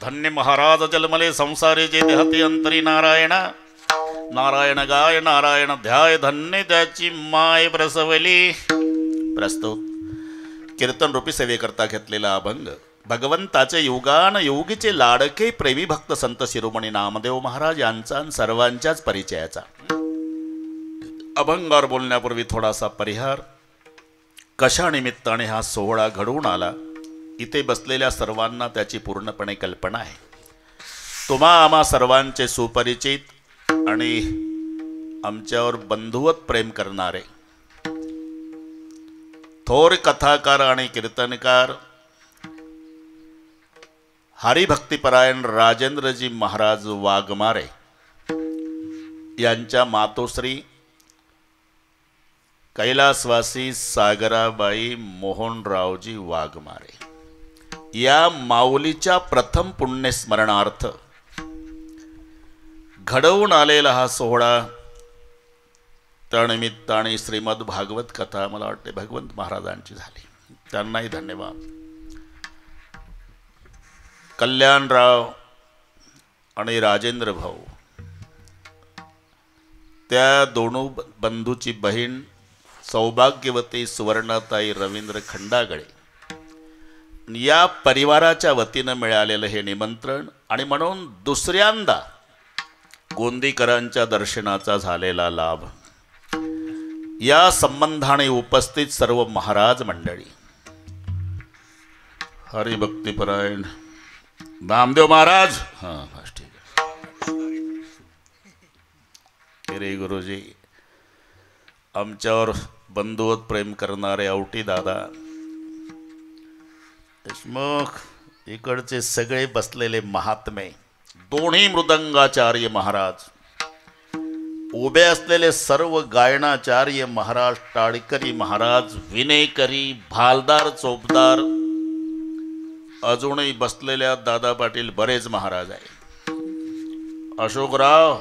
धन्य महाराज जलमले संसारे जे देहते अंतरी नारायण नारायण गाय नारायण ध्याय धन्य त्याची माय प्रसवली. प्रस्तुत कीर्तन रूपी सेवेकरता घेतलेला अभंग भगवंताचे युगान योगीचे लाडके प्रेमी भक्त संत शिरोमणी नामदेव महाराज यांचा सर्वांच्याच परिचयाचा. अभंगावर बोलण्यापूर्वी थोडासा परिहार. कशा निमित्ताने हा सोहळा घडवून आला इथे बसलेल्या सर्वांना त्याची पूर्णपणे कल्पना आहे. तुम्हा आम्हा सर्वांचे सुपरिचित आणि आमच्यावर बंधुवत प्रेम करणारे थोर कथाकार आणि कीर्तनकार हरिभक्तिपरायण राजेंद्रजी महाराज वाघमारे यांच्या मातोश्री कैलासवासी सागराबाई मोहनरावजी वाघमारे या माऊलीच्या प्रथम पुण्यस्मरणार्थ घडवून आलेला हा सोहळा. त्यानिमित्ताने श्रीमद भागवत कथा मला वाटते भगवंत महाराजांची झाली. त्यांनाही धन्यवाद. कल्याणराव आणि राजेंद्र भाऊ त्या दोन बंधूची बहीण सौभाग्यवती सुवर्णताई रवींद्र खंडागळे या परिवाराच्या वतीनं मिळालेलं हे निमंत्रण आणि म्हणून दुसऱ्यांदा गोंदीकरांच्या दर्शनाचा झालेला लाभ. या संबंधाने उपस्थित सर्व महाराज मंडळी हरिभक्तिपरायण नामदेव महाराज हां बस ठीक आहे रे गुरुजी आमच्यावर बंधुवत प्रेम करणारे आवटी दादा देशमुख इकडचे सगळे बसलेले महात्मे दोन्ही मृदंगाचार्य महाराज उभे असलेले सर्व गायनाचार्य महाराज टाळकरी महाराज विनेकरी भालदार चोपदार अजूनही बसलेल्या दादा पाटील बरेच महाराज आहे. अशोकराव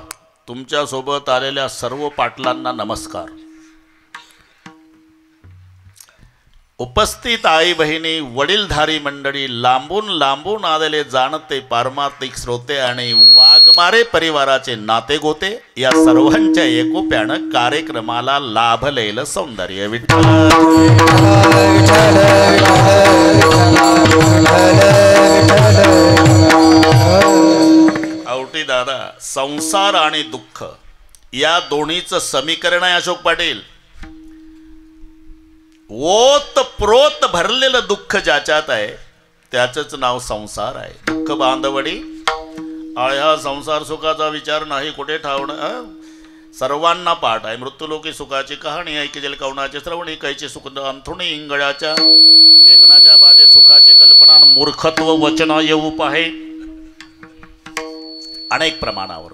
तुमच्यासोबत आलेल्या सर्व पाटलांना नमस्कार. उपस्थित आई बहिणी वडीलधारी मंडळी लांबून लांबून आलेले जाणते पारमार्थिक श्रोते आणि वाघमारे परिवाराचे नातेगोते या सर्वांच्या एकोप्यानं कार्यक्रमाला लाभलेलं सौंदर्य. विठ्ठल आवटी दादा संसार आणि दुःख या दोन्हीचं समीकरण आहे अशोक पाटील. ओत प्रोत भरलेलं दुःख ज्याच्यात आहे त्याचंच नाव संसार आहे. दुःख बांधवडी आळ्या संसार सुखाचा विचार नाही कुठे ठावणं. सर्वांना पाठ आहे. मृत्यूलोकी सुखाची कहाणी ऐकेल कवनाचे श्रवणी कैची सुख अंथुणी इंगळ्याच्या एकनाच्या बाजे सुखाची कल्पना मूर्खत्व वचना येऊ पाहे अनेक प्रमाणावर.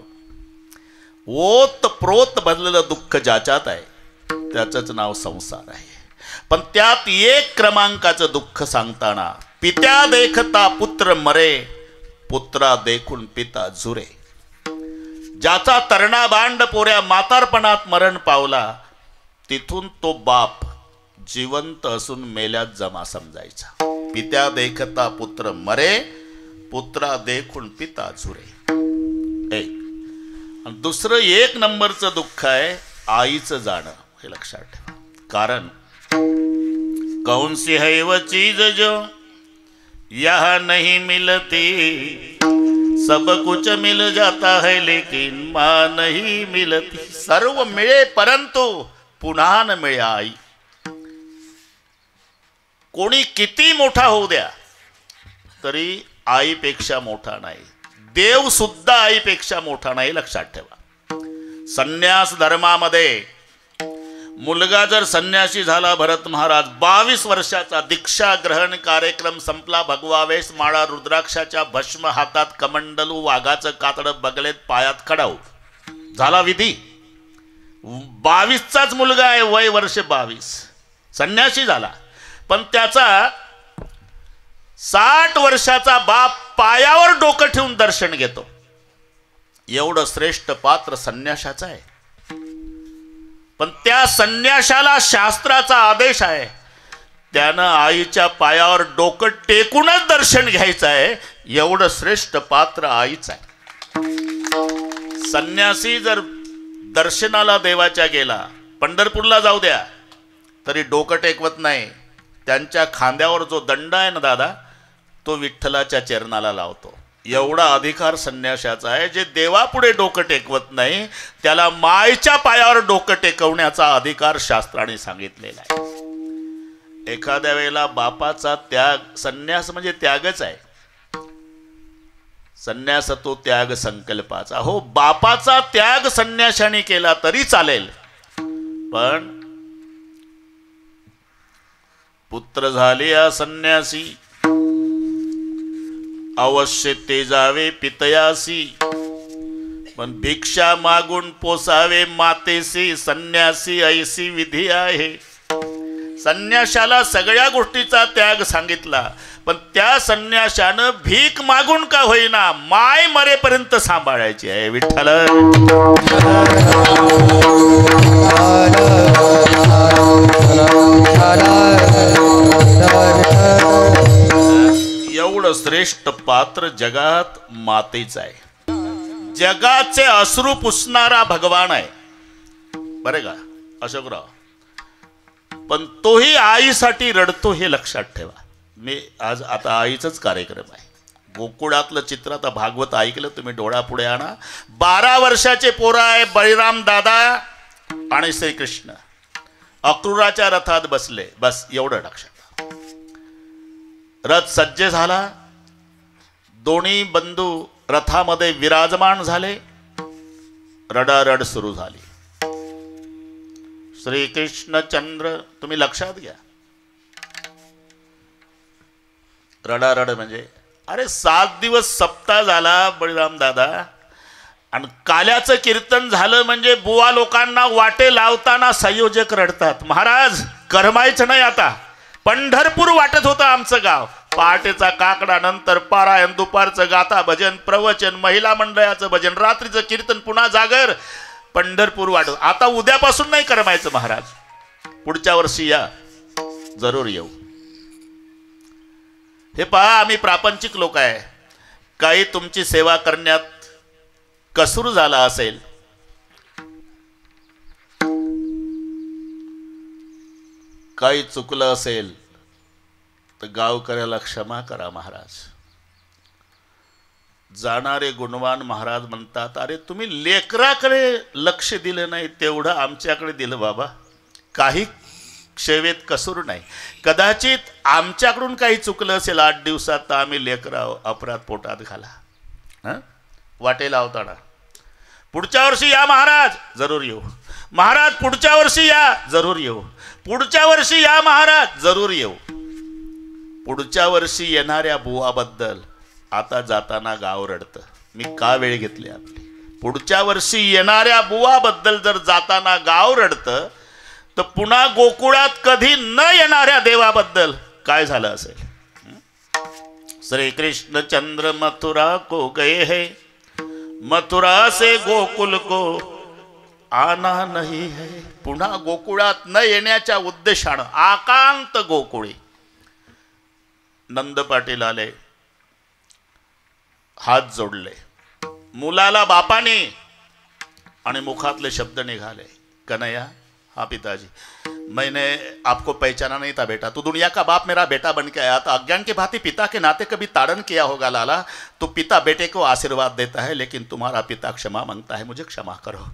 ओत प्रोत भरलेलं दुःख ज्याच्यात आहे त्याचंच नाव संसार आहे. पण त्यात एक क्रमांकाचं दुःख सांगताना पित्या देखता पुत्र मरे पुत्रा देखून पिता झुरे. ज्याचा तरणा बांड पोऱ्या म्हातारपणात मरण पावला तिथून तो बाप जिवंत असून मेल्यात जमा समजायचा. पित्या देखता पुत्र मरे पुत्रा देखून पिता झुरे. एक दुसरं एक नंबरचं दुःख आहे आईचं जाणं. हे लक्षात ठेवा. कारण कौन सी है वो चीज जो यहाँ नहीं मिलती सब कुछ मिल जाता है लेकिन माँ नहीं मिलती. सर्व मिळे परंतु पुन्हा न मिळे आई. कोणी किती मोठा होऊ द्या तरी आईपेक्षा मोठा नाही. देव सुद्धा आईपेक्षा मोठा नाही. लक्षात ठेवा. संन्यास धर्मामध्ये मुलगा जर संन्यासी झाला भरत महाराज 22 वर्षाचा दीक्षा ग्रहण कार्यक्रम संपला. भगवा वेश माळा रुद्राक्षाच्या भस्म हातात कमंडलू वाघाचं कातडं बगलेत पायात खडाऊ झाला विधी. 22चाच मुलगा आहे वय वर्ष 22 संन्यासी झाला. पण त्याचा 60 वर्षाचा बाप पायावर डोकं ठेवून दर्शन घेतो. एवढं श्रेष्ठ पात्र संन्यासाचं आहे. पण त्या संन्याशाला शास्त्राचा आदेश आहे त्यानं आईच्या पायावर डोकं टेकूनच दर्शन घ्यायचं आहे. एवढं श्रेष्ठ पात्र आईच आहे. संन्यासी जर दर्शनाला देवाच्या गेला, पंढरपूरला जाऊ द्या, तरी डोकं टेकवत नाही. त्यांच्या खांद्यावर जो दंड आहे ना दादा, तो विठ्ठलाच्या चरणाला लावतो. एवढा अधिकार संन्याशाचा आहे. जे देवापुढे डोकं टेकवत नाही त्याला मायच्या पायावर डोकं टेकवण्याचा अधिकार शास्त्राने सांगितलेला आहे. एखाद्या वेळेला बापाचा त्याग, संन्यास म्हणजे त्यागच आहे. संन्यास तो त्याग संकल्पाचा. हो, बापाचा त्याग संन्याशाने केला तरी चालेल, पण पुत्र झाले या संन्यासी, अवश्य ते जावे पितयासी, पण भिक्षा मागून पोसावे मातेसी, संन्यासी ऐसी विधी आहे. संन्याशाला सगळ्या गोष्टीचा त्याग सांगितला, पण त्या संन्याशानं भीक मागून का होईना माय मरेपर्यंत सांभाळायची आहे. विठ्ठल एवढं श्रेष्ठ पात्र जगात मातेच आहे. जगाचे अश्रू पुसणारा भगवान आहे बरे का अशोकराव, पण तोही आईसाठी रडतो हे लक्षात ठेवा. मी आज आता आईचाच कार्यक्रम आहे. गोकुळातलं चित्र आता भागवत ऐकलं तुम्ही, डोळ्यापुढे आणा. 12 वर्षाचे पोरं आहे बळीराम दादा आणि श्रीकृष्ण अक्रूराच्या रथात बसले. बस एवढं लक्षात. रथ सज्ज झाला, दोन्ही बंधू रथामध्ये विराजमान झाले, रडारड सुरू झाली. श्रीकृष्ण चंद्र, तुम्ही लक्षात घ्या, रडारड म्हणजे अरे 7 दिवस सप्ताह झाला बळीराम दादा, आणि काल्याचं कीर्तन झालं म्हणजे बुवा लोकांना वाटे लावताना संयोजक रडतात. महाराज करमायचं नाही आता. पंढरपूर वाटत होतं आमचं गाव. पहाटेचा काकडा, नंतर पारायण, दुपारचं गाथा भजन, प्रवचन, महिला मंडळाचं भजन, रात्रीचं कीर्तन, पुन्हा जागर, पंढरपूर वाटत. आता उद्यापासून नाही करमायचं महाराज, पुढच्या वर्षी या, जरूर येऊ. हे पहा, आम्ही प्रापंचिक लोक आहे. काही तुमची सेवा करण्यात कसूर झाला असेल, काही चुकलं असेल तर गावकऱ्याला क्षमा करा महाराज. जाणारे गुणवान महाराज म्हणतात, अरे तुम्ही लेकराकडे लक्ष दिलं नाही तेवढं आमच्याकडे दिलं बाबा. काही सेवेत कसूर नाही. कदाचित आमच्याकडून काही चुकलं असेल 8 दिवसात, तर आम्ही लेकरा अपराध पोटात घाला. वाटेला अवताडा. पुढच्या वर्षी या महाराज, जरूर येऊ. महाराज पुढच्या वर्षी या, जरूर येऊ. पुढच्या वर्षी या महाराज, जरूर येऊ. पुढच्या वर्षी येणाऱ्या बुवाबद्दल आता जाताना गाव रडतं. मी का वेळ घेतली आपली. पुढच्या वर्षी येणाऱ्या बुवाबद्दल जर जाताना गाव रडतं, तर पुन्हा गोकुळात कधी न येणाऱ्या देवाबद्दल काय झालं असेल. श्रीकृष्ण चंद्र मथुरा को गए है, मथुरा से गोकुल को आना नहीं है. पुन्हा गोकुळात न येण्याच्या उद्देशानं आकांत गोकुळी. नंद पाटील आले, हात जोडले मुलाला बापाने, आणि मुखातले शब्द निघाले, कन्हैया, हाँ पिताजी, मैंने आपको पहचाना नहीं था बेटा. तो दुनिया का बाप मेरा बेटा बन के आया था. अज्ञान के भांति पिता के नाते कभी ताड़न किया होगा लाला, तो पिता बेटे को आशीर्वाद देता है, लेकिन तुम्हारा पिता क्षमा मांगता है, मुझे क्षमा करो.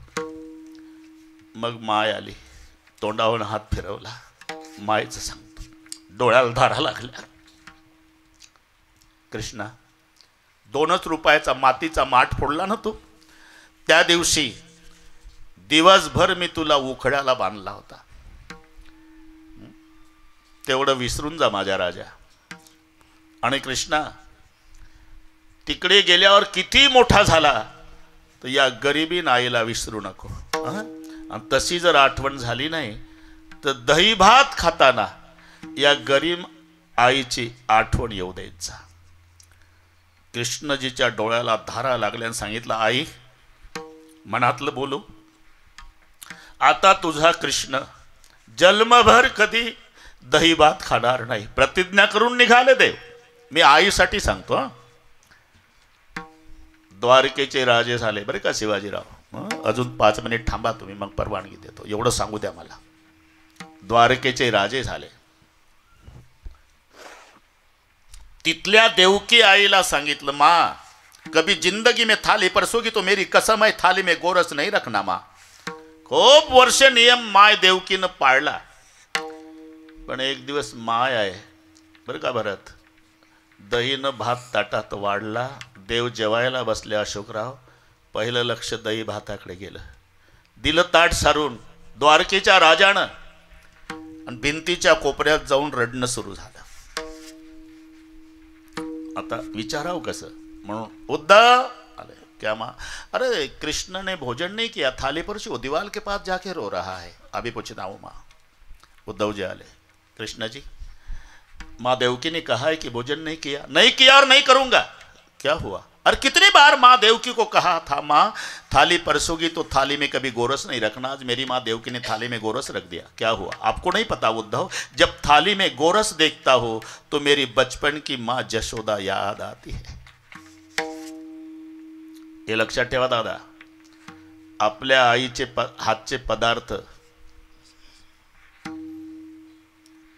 मग माय आली, तोंडावर हात फिरवला. मायचं सांगतो, डोळ्याला धारा लागल्या. कृष्णा, 2च रुपयाचा मातीचा माठ फोडला ना तू, त्या दिवशी दिवसभर मी तुला उखड्याला बांधला होता. तेवढं विसरून जा माझ्या राजा. आणि कृष्णा, तिकडे गेल्यावर किती मोठा झाला, तर या गरीबी आईला विसरू नको. आणि तशी जर आठवण झाली नाही, तर दही भात खाताना या गरीब आईची आठवण येऊ देत जा. कृष्णजीच्या डोळ्याला धारा लागल्याने सांगितलं, आई मनातलं बोलू, आता तुझा कृष्ण जन्मभर कधी दही भात खाणार नाही. प्रतिज्ञा करून निघाले देव. मी आईसाठी सांगतो. द्वारकेचे राजे झाले बरे का शिवाजीराव. अजून 5 मिनिट थांबा तुम्ही, मग परवानगी देतो. एवढं सांगू द्या मला. द्वारकेचे राजे झाले. तिथल्या देवकी आईला सांगितलं, माँ कभी जिंदगी में थाली परसोगी तो मेरी कसम है थाली में गोरस नहीं रखना माँ. खूप वर्ष नियम माय देवकीनं पाळला. पण एक दिवस माय आहे बरं का भरत, दहीनं भात ताटात वाढला. देव जेवायला बसले. अशोकराव पहिलं लक्ष दही भाताकडे गेलं. दिलं ताट सारून द्वारकेच्या राजानं, आणि भिंतीच्या कोपऱ्यात जाऊन रडणं सुरू झालं. आता विचाराव कसं म्हणून उद्धव अरे क्या माँ, अरे कृष्ण ने भोजन नहीं किया, थाली पर वो दीवार के पास जाके रो रहा है, अभी पूछता हूँ माँ. उद्धव जी आले. कृष्ण जी, माँ देवकी ने कहा है कि भोजन नहीं किया और नहीं करूंगा. क्या हुआ? और कितनी बार माँ देवकी को कहा था, माँ थाली परसोगी तो थाली में कभी गोरस नहीं रखना. आज मेरी माँ देवकी ने थाली में गोरस रख दिया. क्या हुआ? आपको नहीं पता उद्धव, जब थाली में गोरस देखता हो तो मेरी बचपन की माँ जशोदा याद आती है. हे लक्षात ठेवा दादा, आपल्या आईचे हातचे पदार्थ,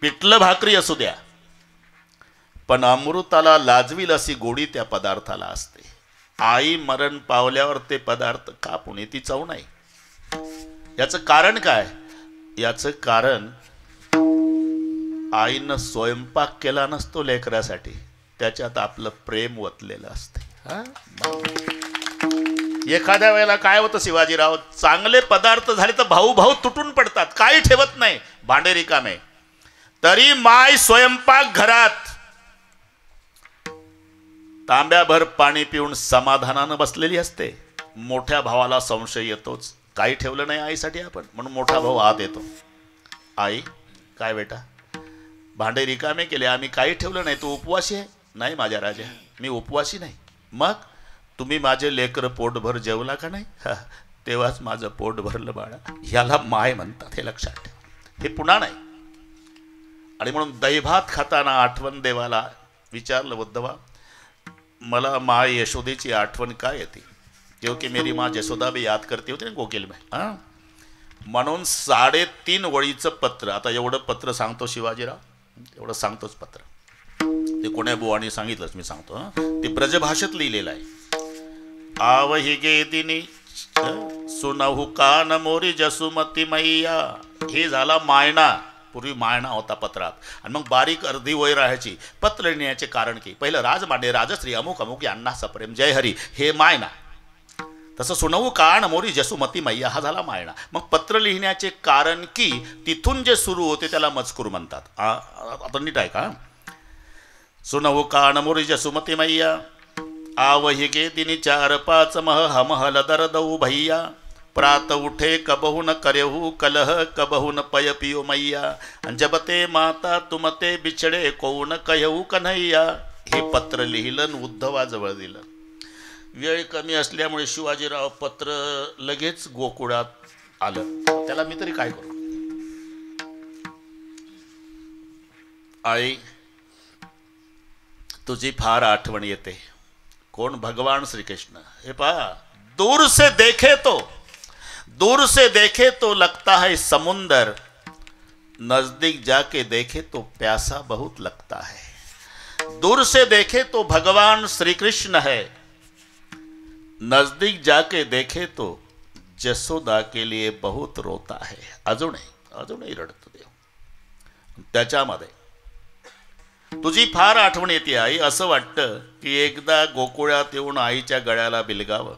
पिठलं भाकरी असू द्या, पण अमृताला लाजवील अशी गोडी त्या पदार्थाला असते. आई मरण पावल्यावर ते पदार्थ का पुणे ती चव नाही. याचं कारण काय? याचं कारण आईनं स्वयंपाक केला नसतो लेकरासाठी, त्याच्यात आपलं प्रेम वतलेलं असते. एखाद्या वेळेला काय होतं शिवाजीराव, चांगले पदार्थ झाले तर भाऊ भाऊ तुटून पडतात, काही ठेवत नाही, भांडे रिकामे. तरी माय स्वयंपाक घरात तांब्याभर पाणी पिऊन समाधानानं बसलेली असते. मोठ्या भावाला संशय येतोच, काही ठेवलं नाही आईसाठी आपण, म्हणून मोठा भाऊ आत येतो. आई काय बेटा, भांडे रिकामे केले, आम्ही काही ठेवलं नाही, तू उपवासी आहे? नाही माझ्या राजा, मी उपवासी नाही. मग तुम्ही माझे लेकर पोटभर जेवला का नाही? तेव्हाच माझं पोट भरलं बाळा. ह्याला माय म्हणतात, हे लक्षात ठेव. हे पुन्हा नाही. आणि म्हणून दहीभात खाताना आठवण देवाला विचारलं, उद्धवा मला माँ यशोदेची आठवण काय येते? क्योंकि मेरी माँ जसोदा भी याद करती होती ना कोकिल में. म्हणून 3.5 वळीचं पत्र. आता एवढं पत्र सांगतो शिवाजीराव, एवढं सांगतोच पत्र. ते कोण्या बुवानी सांगितलंच, मी सांगतो. ते ब्रजभाषेत लिहिलेलं आहे. आवही गे दिनी सुनहु कान मोरी जसुमती मैया. हे झाला मायना. पूर्वी मायना होता पत्रात, आणि मग बारीक अर्धी वय राहायची. पत्र लिहिण्याचे कारण की पहिलं राजमांडे राजश्री अमुक अमुक यांना सप्रेम जय हरी, हे मायना. तसं सुनहु कान मोरी जसुमती मैया हा झाला मायना. मग पत्र लिहिण्याचे कारण की तिथून जे सुरू होते त्याला मजकूर म्हणतात. आता नीट आहे का? सुनहु कान मोरी जसुमती मैया आवही गे दिनी 4-5 मह हमहल दरदऊ भैया. प्रात उठे कबहू न करेहू कलह कबहू न पय पियो मैया. जबते माता तुमते बिछडे कोण कहू कन्हैया. हे पत्र लिहिलं उद्धवाजवळ दिलं. वेळ कमी असल्यामुळे शिवाजीराव पत्र लगेच गोकुळात आलं. त्याला मी तरी काय करू? आई तुझी फार आठवण येते. कोण? भगवान श्री कृष्ण. हे पहा, दूर से देखे तो लगता है समुंदर, नजदीक जाके देखे तो प्यासा बहुत लगता है. दूर से देखे तो भगवान श्री कृष्ण है, नजदीक जाके देखे तो जसोदा के लिए बहुत रोता है. अजूनही रडतो देव. त्याच्यामध्ये तुझी फार आठवण येते आई. असं वाटतं की एकदा गोकुळात येऊन आईच्या गळ्याला बिलगावं.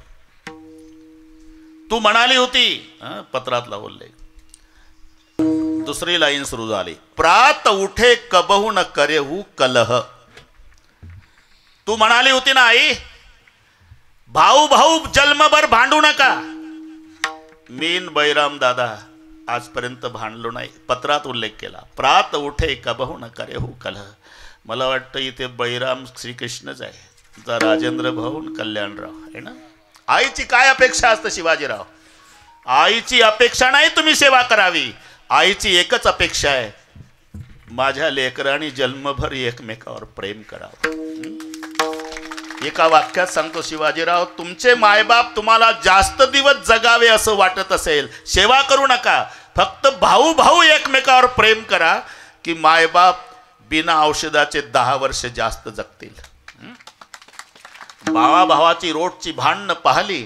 तू म्हणाली होती, पत्रातला उल्लेख. दुसरी लाईन सुरू झाली. प्रात उठे कबहू न करेहू कलह. तू म्हणाली होती ना आई, भाऊ भाऊ जन्मभर भांडू नका. मीन बैराम दादा आजपर्यंत भांडलो नाही. पत्रात उल्लेख केला. प्रात उठे कबहू न करेहू कलह. मला वाटतं इथे बैराम श्रीकृष्णच आहे, तुमचा राजेंद्र भाऊ कल्याणराव आहे ना. आईची काय अपेक्षा असते शिवाजीराव? आईची अपेक्षा नाही तुम्ही सेवा करावी. आईची एकच अपेक्षा आहे, माझ्या लेकरांनी जन्मभर एकमेकावर प्रेम करावं. एका वाक्यात सांगतो शिवाजीराव, तुमचे मायबाप तुम्हाला जास्त दिवस जगावे असं वाटत असेल, सेवा करू नका, फक्त भाऊ भाऊ एकमेकावर प्रेम करा की मायबाप बिना औषधाचे 10 वर्ष जास्त जगतील. भावा भावाची रोजची भांडणं पाहिली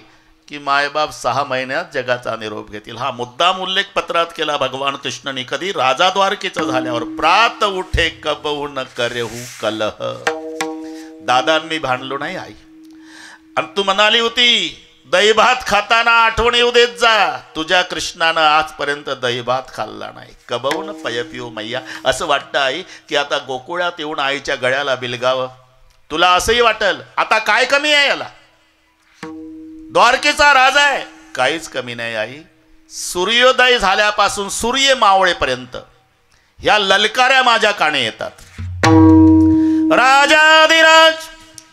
की मायबाप 6 महिन्यात जगाचा निरोप घेतील. हा मुद्दाम उल्लेख पत्रात केला भगवान कृष्णाने. कधी राजा द्वारकेचं झाल्यावर, प्रात उठे कबहू न करेहू कलह. दादांनी भांडलो नाही आई. आणि तू म्हणाली होती दही भात खाताना आठवण येऊ देत जा, तुझ्या कृष्णानं आजपर्यंत दही भात खाल्ला नाही. कबहू न पय पिऊ मैया. असं वाटतं आई की आता गोकुळात येऊन आईच्या गळ्याला बिलगावं. तुला असंही वाटल आता काय कमी आहे याला, द्वारकेचा राजा आहे. काहीच कमी नाही आई. सूर्योदय झाल्यापासून सूर्य मावळेपर्यंत ह्या ललकाऱ्या माझ्या काने येतात. राजाधिराज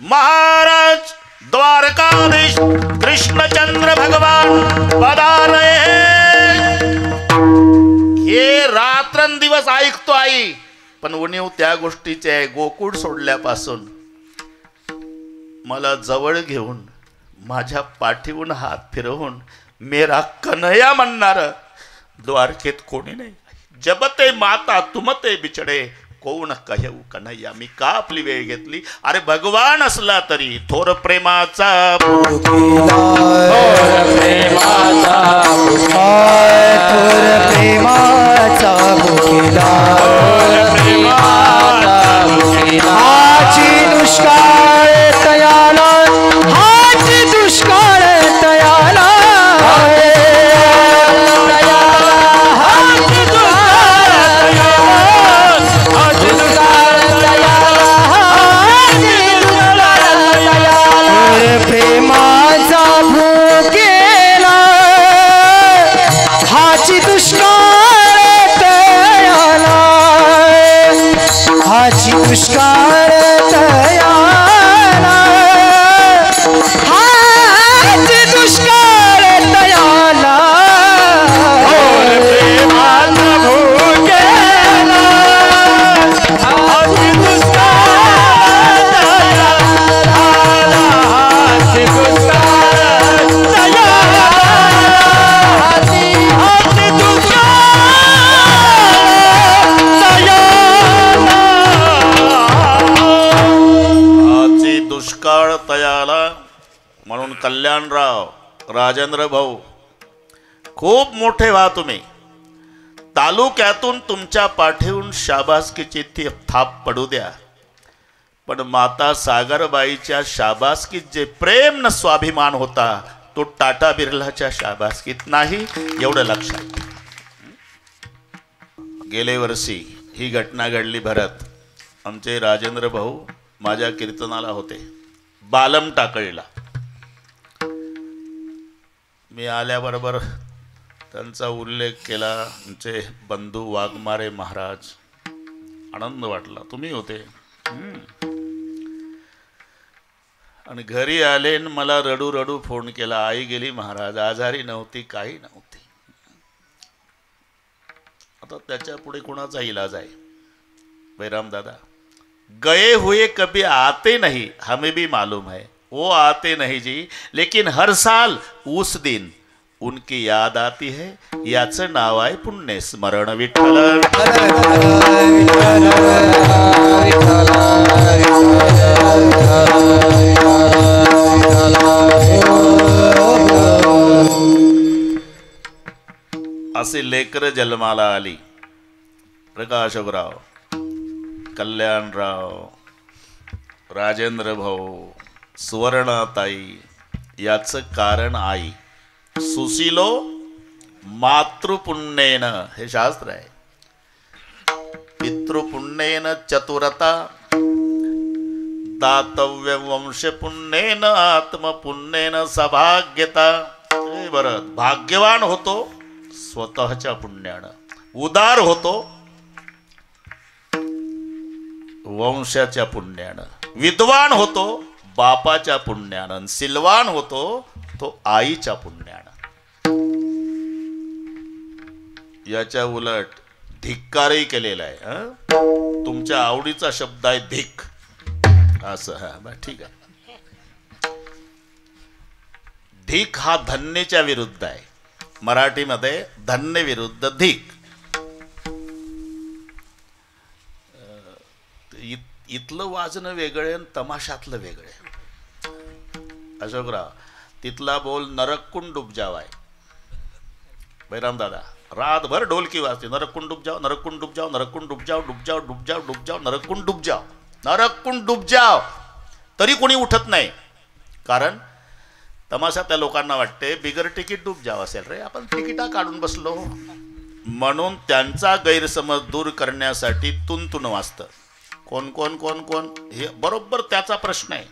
महाराज द्वारकाधीश कृष्णचंद्र भगवान पधारले. हे रात्रंदिवस ऐकतो आई, पण उणीव त्या गोष्टीचे आहे, गोकुळ सोडल्यापासून मला जवळ घेऊन माझ्या पाठीवून हात फिरवून मेरा कन्हैया म्हणणार द्वारकेत कोणी नाही. जबते माता तुमते बिछडे कोण कहू कन्हैया. मी का आपली वेळ घेतली. अरे भगवान असला तरी थोर प्रेमाचा म्हणून कल्याणराव, राजेंद्र भाऊ खूप मोठे व्हा तुम्ही. तालुक्यातून तुमच्या पाठीवून शाबासकीची थाप पडू द्या, पण माता सागरबाईच्या शाबासकीत जे प्रेम न स्वाभिमान होता तो टाटा बिर्लाच्या शाबासकीत नाही, एवढं लक्षात. गेले वर्षी ही घटना घडली. भरत आमचे राजेंद्र भाऊ माझ्या कीर्तनाला होते बालम टाकळीला. मी आल्याबरोबर त्यांचा उल्लेख केला. आमचे बंधू वाघमारे महाराज. आनंद वाटला. तुम्ही होते. आणि घरी आले न मला रडू रडू फोन केला, आई गेली महाराज, आजारी नव्हती, काही नव्हती. आता त्याच्या पुढे कोणाचा इलाज आहे. बैराम दादा, गए हुए कभी आते नहीं, हमें भी मालूम है वो आते नहीं जी, लेकिन हर साल उस दिन उनकी याद आती है. याचं नाव आहे पुण्य स्मरण. विठ्ठल असे लेकर जन्माला आली. प्रकाशराव, कल्याणराव, राजेंद्र भाऊ, सुवर्णाताई. याचं कारण आई. सुशीलो मातृपुण्येन, हे शास्त्र आहे. पितृपुण्येन चतुरता, दातव्य वंशपुण्येन आत्मपुण्येन सौभाग्यता. बरं, भाग्यवान होतो स्वतःच्या पुण्यानं, उदार होतो वंशाच्या पुण्यानं, विद्वान होतो बापाच्या पुण्यानं, सिलवान होतो तो आईच्या पुण्यानं. याच्या उलट धिक्कारही केलेला आहे. तुमच्या आवडीचा शब्द आहे धिक. असं. हा, ठीक आहे. धिक हा धन्यच्या विरुद्ध आहे. मराठीमध्ये धन्य विरुद्ध धिक. इथलं वाजणं वेगळे आणि तमाशातलं वेगळे. अशोकराव तिथला बोल नरकुंड डूब जाव आहे. बैराम दादा रातभर ढोलकी वाजते, नरकुंड डूब जाओ, नरकुंड डूब जाओ, नरकुंड डूब जाओ, डूब जाओ, डूब जाओ, डूब जाओ, नरकुंड डूब जाओ, नरकुंड डूब जाओ. तरी कोणी उठत नाही. कारण तमाशा त्या लोकांना वाटते बिगर तिकीट डूब जाव असेल रे, आपण तिकिटा काढून बसलो. म्हणून त्यांचा गैरसमज दूर करण्यासाठी तुंतुन वाजतं. कोण कोण कोण कोण हे बरोबर त्याचा प्रश्न आहे.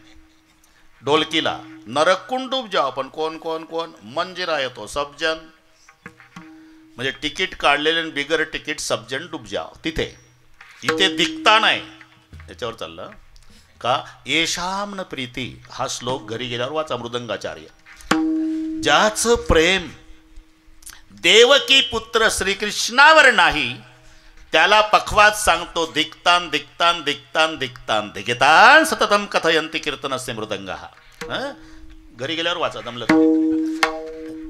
ढोलकीला नरकुंड डूब जाओ, पण कोण कोण कोण मंजिरा येतो सबजन, म्हणजे तिकीट काढलेले बिगर तिकीट सबजन डूब जाओ. तिथे इथे दिखता नाही. याच्यावर चाललं का येशामन प्रीती हा श्लोक घरी गेल्यावर वाचा मृदंगाचार्य. ज्याचं प्रेम देवकी पुत्र श्रीकृष्णावर नाही त्याला पखवात सांगतो दिक्तान दिक्तान दिक्तान दिक्तान दिगितान सततम कथयंती कीर्तनस्य मृदंगा. घरी गेल्यावर वाचा जमलं.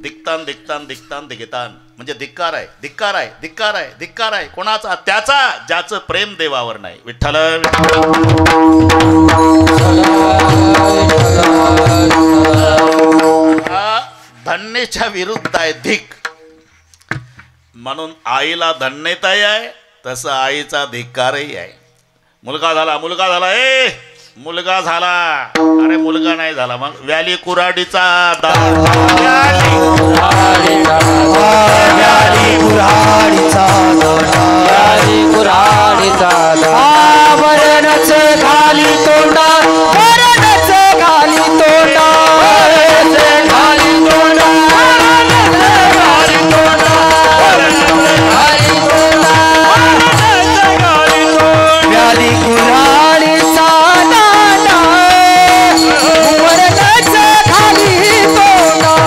दिक्तान दिक्तान दिक्तान दिगितान म्हणजे धिक्कार आहे, धिक्कार आहे, धिक्कार आहे, धिक्कार आहे. कोणाचा? त्याचा ज्याचं प्रेम देवावर नाही. विठ्ठल धन्यच्या विरुद्ध आहे धिक. म्हणून आईला धन्यताही आहे तसं आईचा धिक्कारही आहे. मुलगा झाला, मुलगा झाला, मुलगा झाला, अरे मुलगा नाही झाला मग व्याली कुऱ्हाडीचा वरणच खाली तोंडा, वरणच खाली तोंडा, खाली तोंडा, व्याली कुऱ्हाडीचा दांडा, वरणच खाली तोंडा,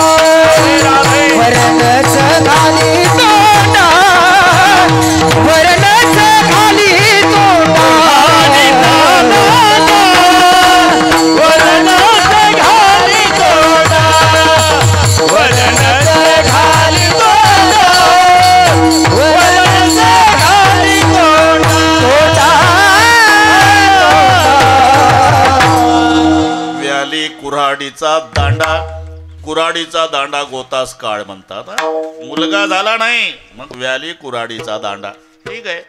वरणच खाली तोंडा, वरणच खाली तोंडा, वरणच खाली तोंडा, वरणच खाली तोंडा, वरणच खाली तोंडा. व्याली कुऱ्हाडीचा दांडा. कुऱ्हाडीचा दांडा गोतास काळ म्हणतात. मुलगा झाला नाही मग व्याली कुऱ्हाडीचा दांडा. ठीक आहे.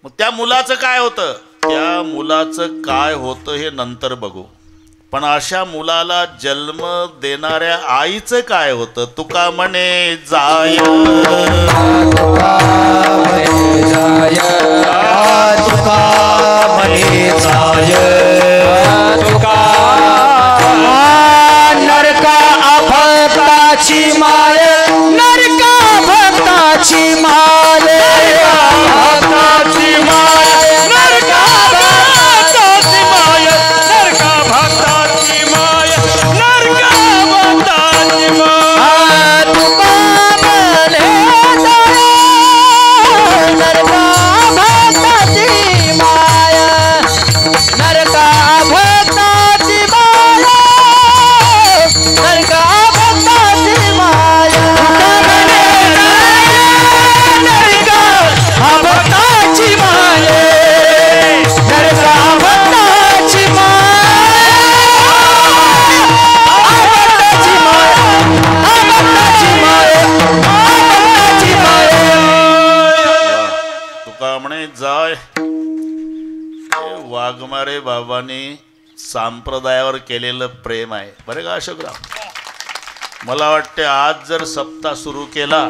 मग त्या मुलाचं काय होतं? त्या मुलाचं काय होतं हे नंतर बघू. पण अशा मुलाला जन्म देणाऱ्या आईचं काय होतं? तुका म्हणे जाय, तुका म्हणे जाय, तुका म्हणे जाय, तुका नरका भक्ताची माय, नरका भक्ताची माय, भक्ताची माय, नरका भक्ताची माय, नरका भक्ताची माय, नरका भक्ताची माय. तुका म्हणे जाय, नरका भक्ताची माय, नरका भक्ताची माय, नरका भक्ताची माय. नरका भक्ताची माय, नरका भक्ताची तुका म्हणे जाय. वाघमारे बाबांनी संप्रदायावर केलेलं प्रेम आहे बरे का अशोकराव. मला वाटते आज जर सप्ताह सुरू केला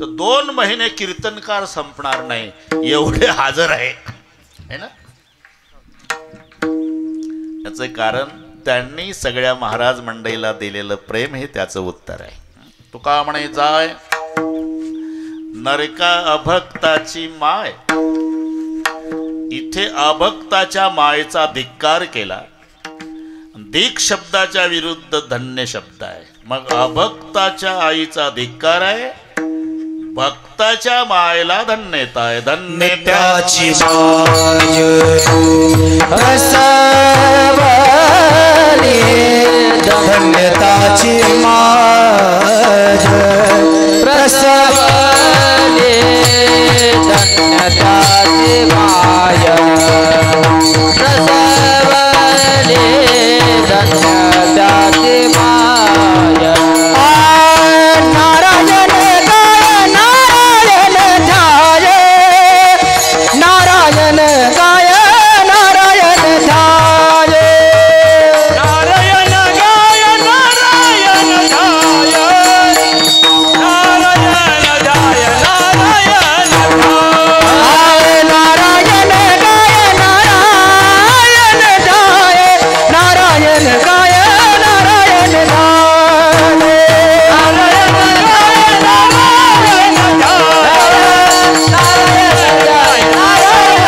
तर 2 महिने कीर्तनकार संपणार नाही एवढे हजर आहे ना. याचं कारण त्यांनी सगळ्या महाराज मंडळीला दिलेलं प्रेम हे त्याचं उत्तर आहे. तुका म्हणे जाय, नरका अभक्ताची माय. इथे अभक्ताच्या मायेचा धिक्कार केला. धिक शब्दाच्या विरुद्ध धन्य शब्द आहे. मग अभक्ताच्या आईचा धिक्कार आहे, भक्ताच्या मायेला धन्यता आहे. धन्यताची माय धन्यता धन्यताची माय प्रसवली धन्यताची माय प्रसवली धन्यताची माय नारायण गाय नारायण ध्याय नारायण गाय नारायण ध्याय नारायण गाय नारायण ध्याय नारायण ध्याय नारायण नारायण गाय नारायण ध्याय नारायण गाय नारायण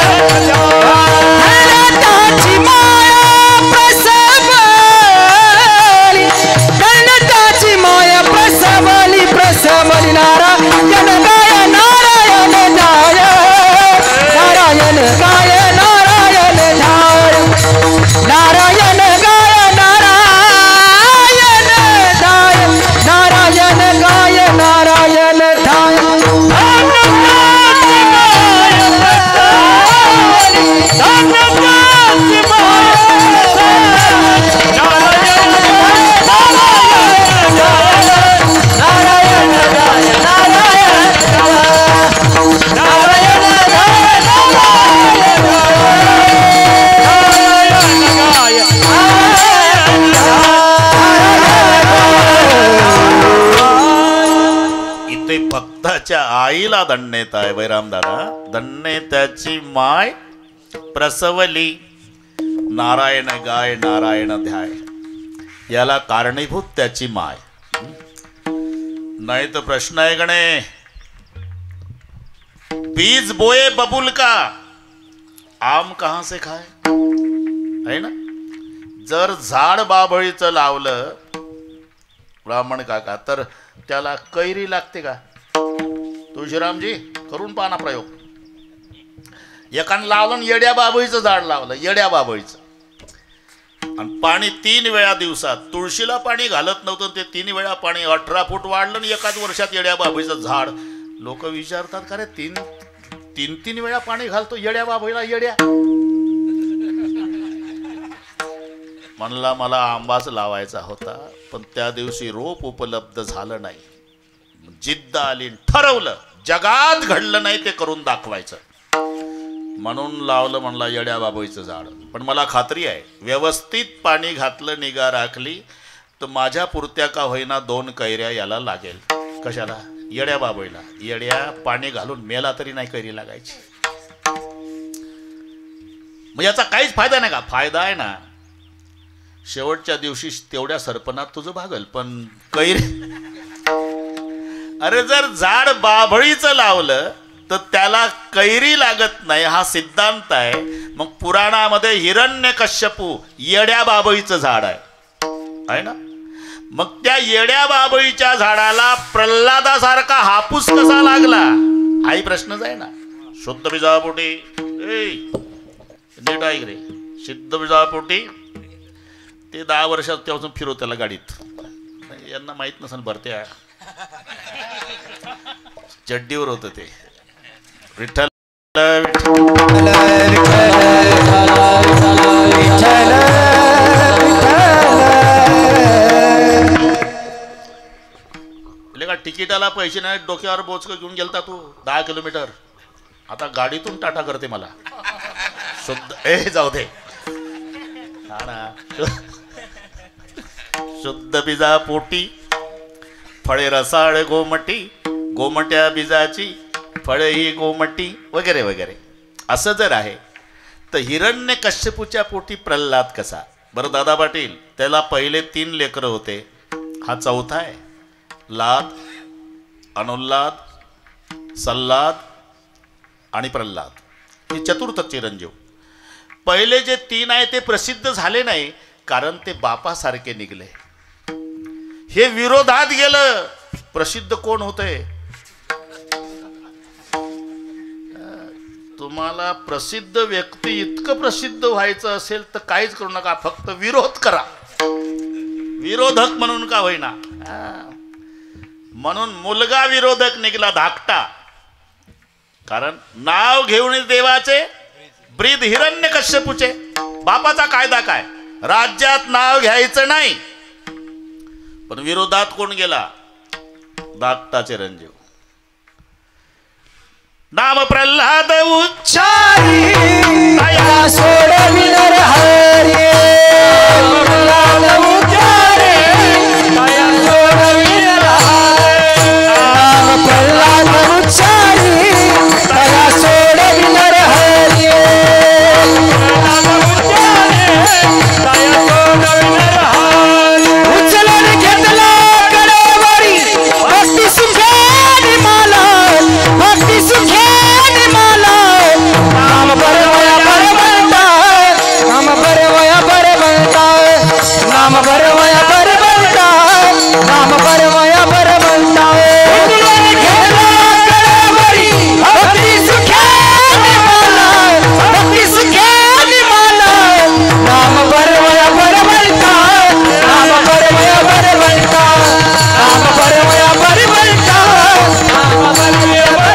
धन्यताची माया प्रसवली धन्यताची माया प्रसवली प्रसवली नारायण गाय नारायण ध्याय नारायण गाय नारायण ध्याय नारायण गाय नारायण ध्याय नारायण गाय नारायण ध्याय इथे भक्ताच्या आईला दंडेत आहे बैराम दादा. दंडेत्याची माय प्रसवली नारायण गाय नारायण ध्याय. याला कारणीभूत त्याची माय. नाही तर प्रश्न आहे गणे, बीज बोए बबुल का आम कहां से खाए, है ना. जर झाड बाभळीचं लावलं ब्राह्मण काका तर त्याला कैरी लागते का. तुळशीरामजी करून पाना प्रयोग. एकानं लावलं आणि येड्या बाभळीचं झाड लावलं, येड्या बाभळीचं, आणि पाणी 3 वेळा दिवसात. तुळशीला पाणी घालत नव्हतं ते 3 वेळा पाणी 18 फूट वाढलं आणि एकाच वर्षात येड्या बाभळीचं झाड. लोक विचारतात का रे 3 वेळा पाणी घालतो येड्या बाभळीला. येड्या म्हणला मला आंबाच लावायचा होता पण त्या दिवशी रोप उपलब्ध झालं नाही. जिद्द आली, ठरवलं जगात घडलं नाही ते करून दाखवायचं म्हणून लावलं. म्हणला येड्या बाबळीचं झाड. पण मला खात्री आहे व्यवस्थित पाणी घातलं, निगा राखली तर माझ्या पुरत्या का होईना 2 कैऱ्या याला लागेल. कशाला, येड्या बाबळीला. येड्या पाणी घालून मेला तरी नाही कैरी लागायची. मग याचा काहीच फायदा नाही का. फायदा आहे ना, शेवटच्या दिवशी तेवढ्या सरपणात तुझं भागल. पण कैरी, अरे जर झाड बाभळीचं लावलं तर त्याला कैरी लागत नाही हा सिद्धांत आहे. मग पुराणामध्ये हिरण्यकश्यपू येड्या बाभळीचं झाड आहे ना. मग त्या येड्या बाभळीच्या झाडाला प्रल्हादासारखा हापूस कसा लागला हाही प्रश्नच आहे ना. शुद्ध बीजापोटी, नीट ऐक रे, शुद्ध बीजापोटी ते 10 वर्षात तेव्हापासून फिरव त्याला गाडीत. यांना माहित नसेल भरत्या चड्डीवर होतं ते. विठ्ठल का तिकिटाला पैसे नाही, डोक्यावर बोचकं घेऊन गेलता तू 10 किलोमीटर. आता गाडीतून टाटा करते मला. शुद्ध जाऊ दे शुद्ध बीजा पोटी फळे रसाळ गोमटी, गोमट्या बीजाची फळे ही गोमटी वगैरे वगैरे. असं जर आहे तर हिरण्यकश्यपूच्या पोटी प्रल्हाद कसा. बरं दादा पाटील, त्याला पहिले 3 लेकरं होते, हा चौथा आहे. लाद, अनुल्लाद, सल्लाद आणि प्रल्हाद, हे चतुर्थ चिरंजीव. पहिले जे 3 आहे ते प्रसिद्ध झाले नाही कारण ते बापासारखे निघले. हे विरोधात गेलं. प्रसिद्ध कोण होते. तुम्हाला प्रसिद्ध व्यक्ती इतकं प्रसिद्ध व्हायचं असेल तर काहीच करू नका, फक्त विरोध करा. विरोधक म्हणून का होईना, म्हणून मुलगा विरोधक निघाला धाकटा. कारण नाव घेऊन देवाचे ब्रीद हिरण्यकश्यपूचे. बापाचा कायदा काय, राज्यात नाव घ्यायचं नाही. पण विरोधात कोण गेला, धाकटा चिरंजीव. नाम प्रल्हाद उच्चारी दया सोडविणार हरी. प्रल्हाद उच्चारे दया सोडविणार हरी. नाम प्रल्हाद उच्चारी दया सोडविणार हरी. दया सोडविणार हरी. उचलून घेतला कडेवरी भक्ती सुखेनी मला, भक्ती सुखेनी मला. नाम बरवया बर म्हणतात, नाम बरवया बर म्हणतात, नाम बरवया बर म्हणतात, नाम बरवया बर म्हणतात. उचलून घेतला कडेवरी भक्ती सुखेनी मला, भक्ती सुखेनी मला. नाम बरवया बर म्हणतात, नाम बरवया बर म्हणतात, नाम बरवया बर म्हणतात, नाम बरवया बर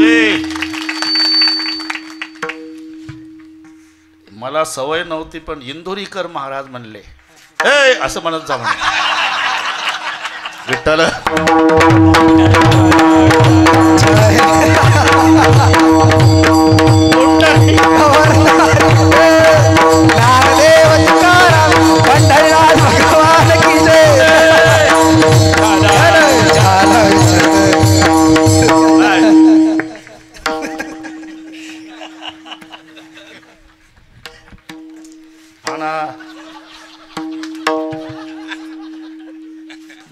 ए, मला सवय नव्हती पण इंदुरीकर महाराज म्हणले ए असं म्हणत जा म्हणे. विठ्ठल नामदेव तुकाराम पंढरीनाथ भगवान की जय.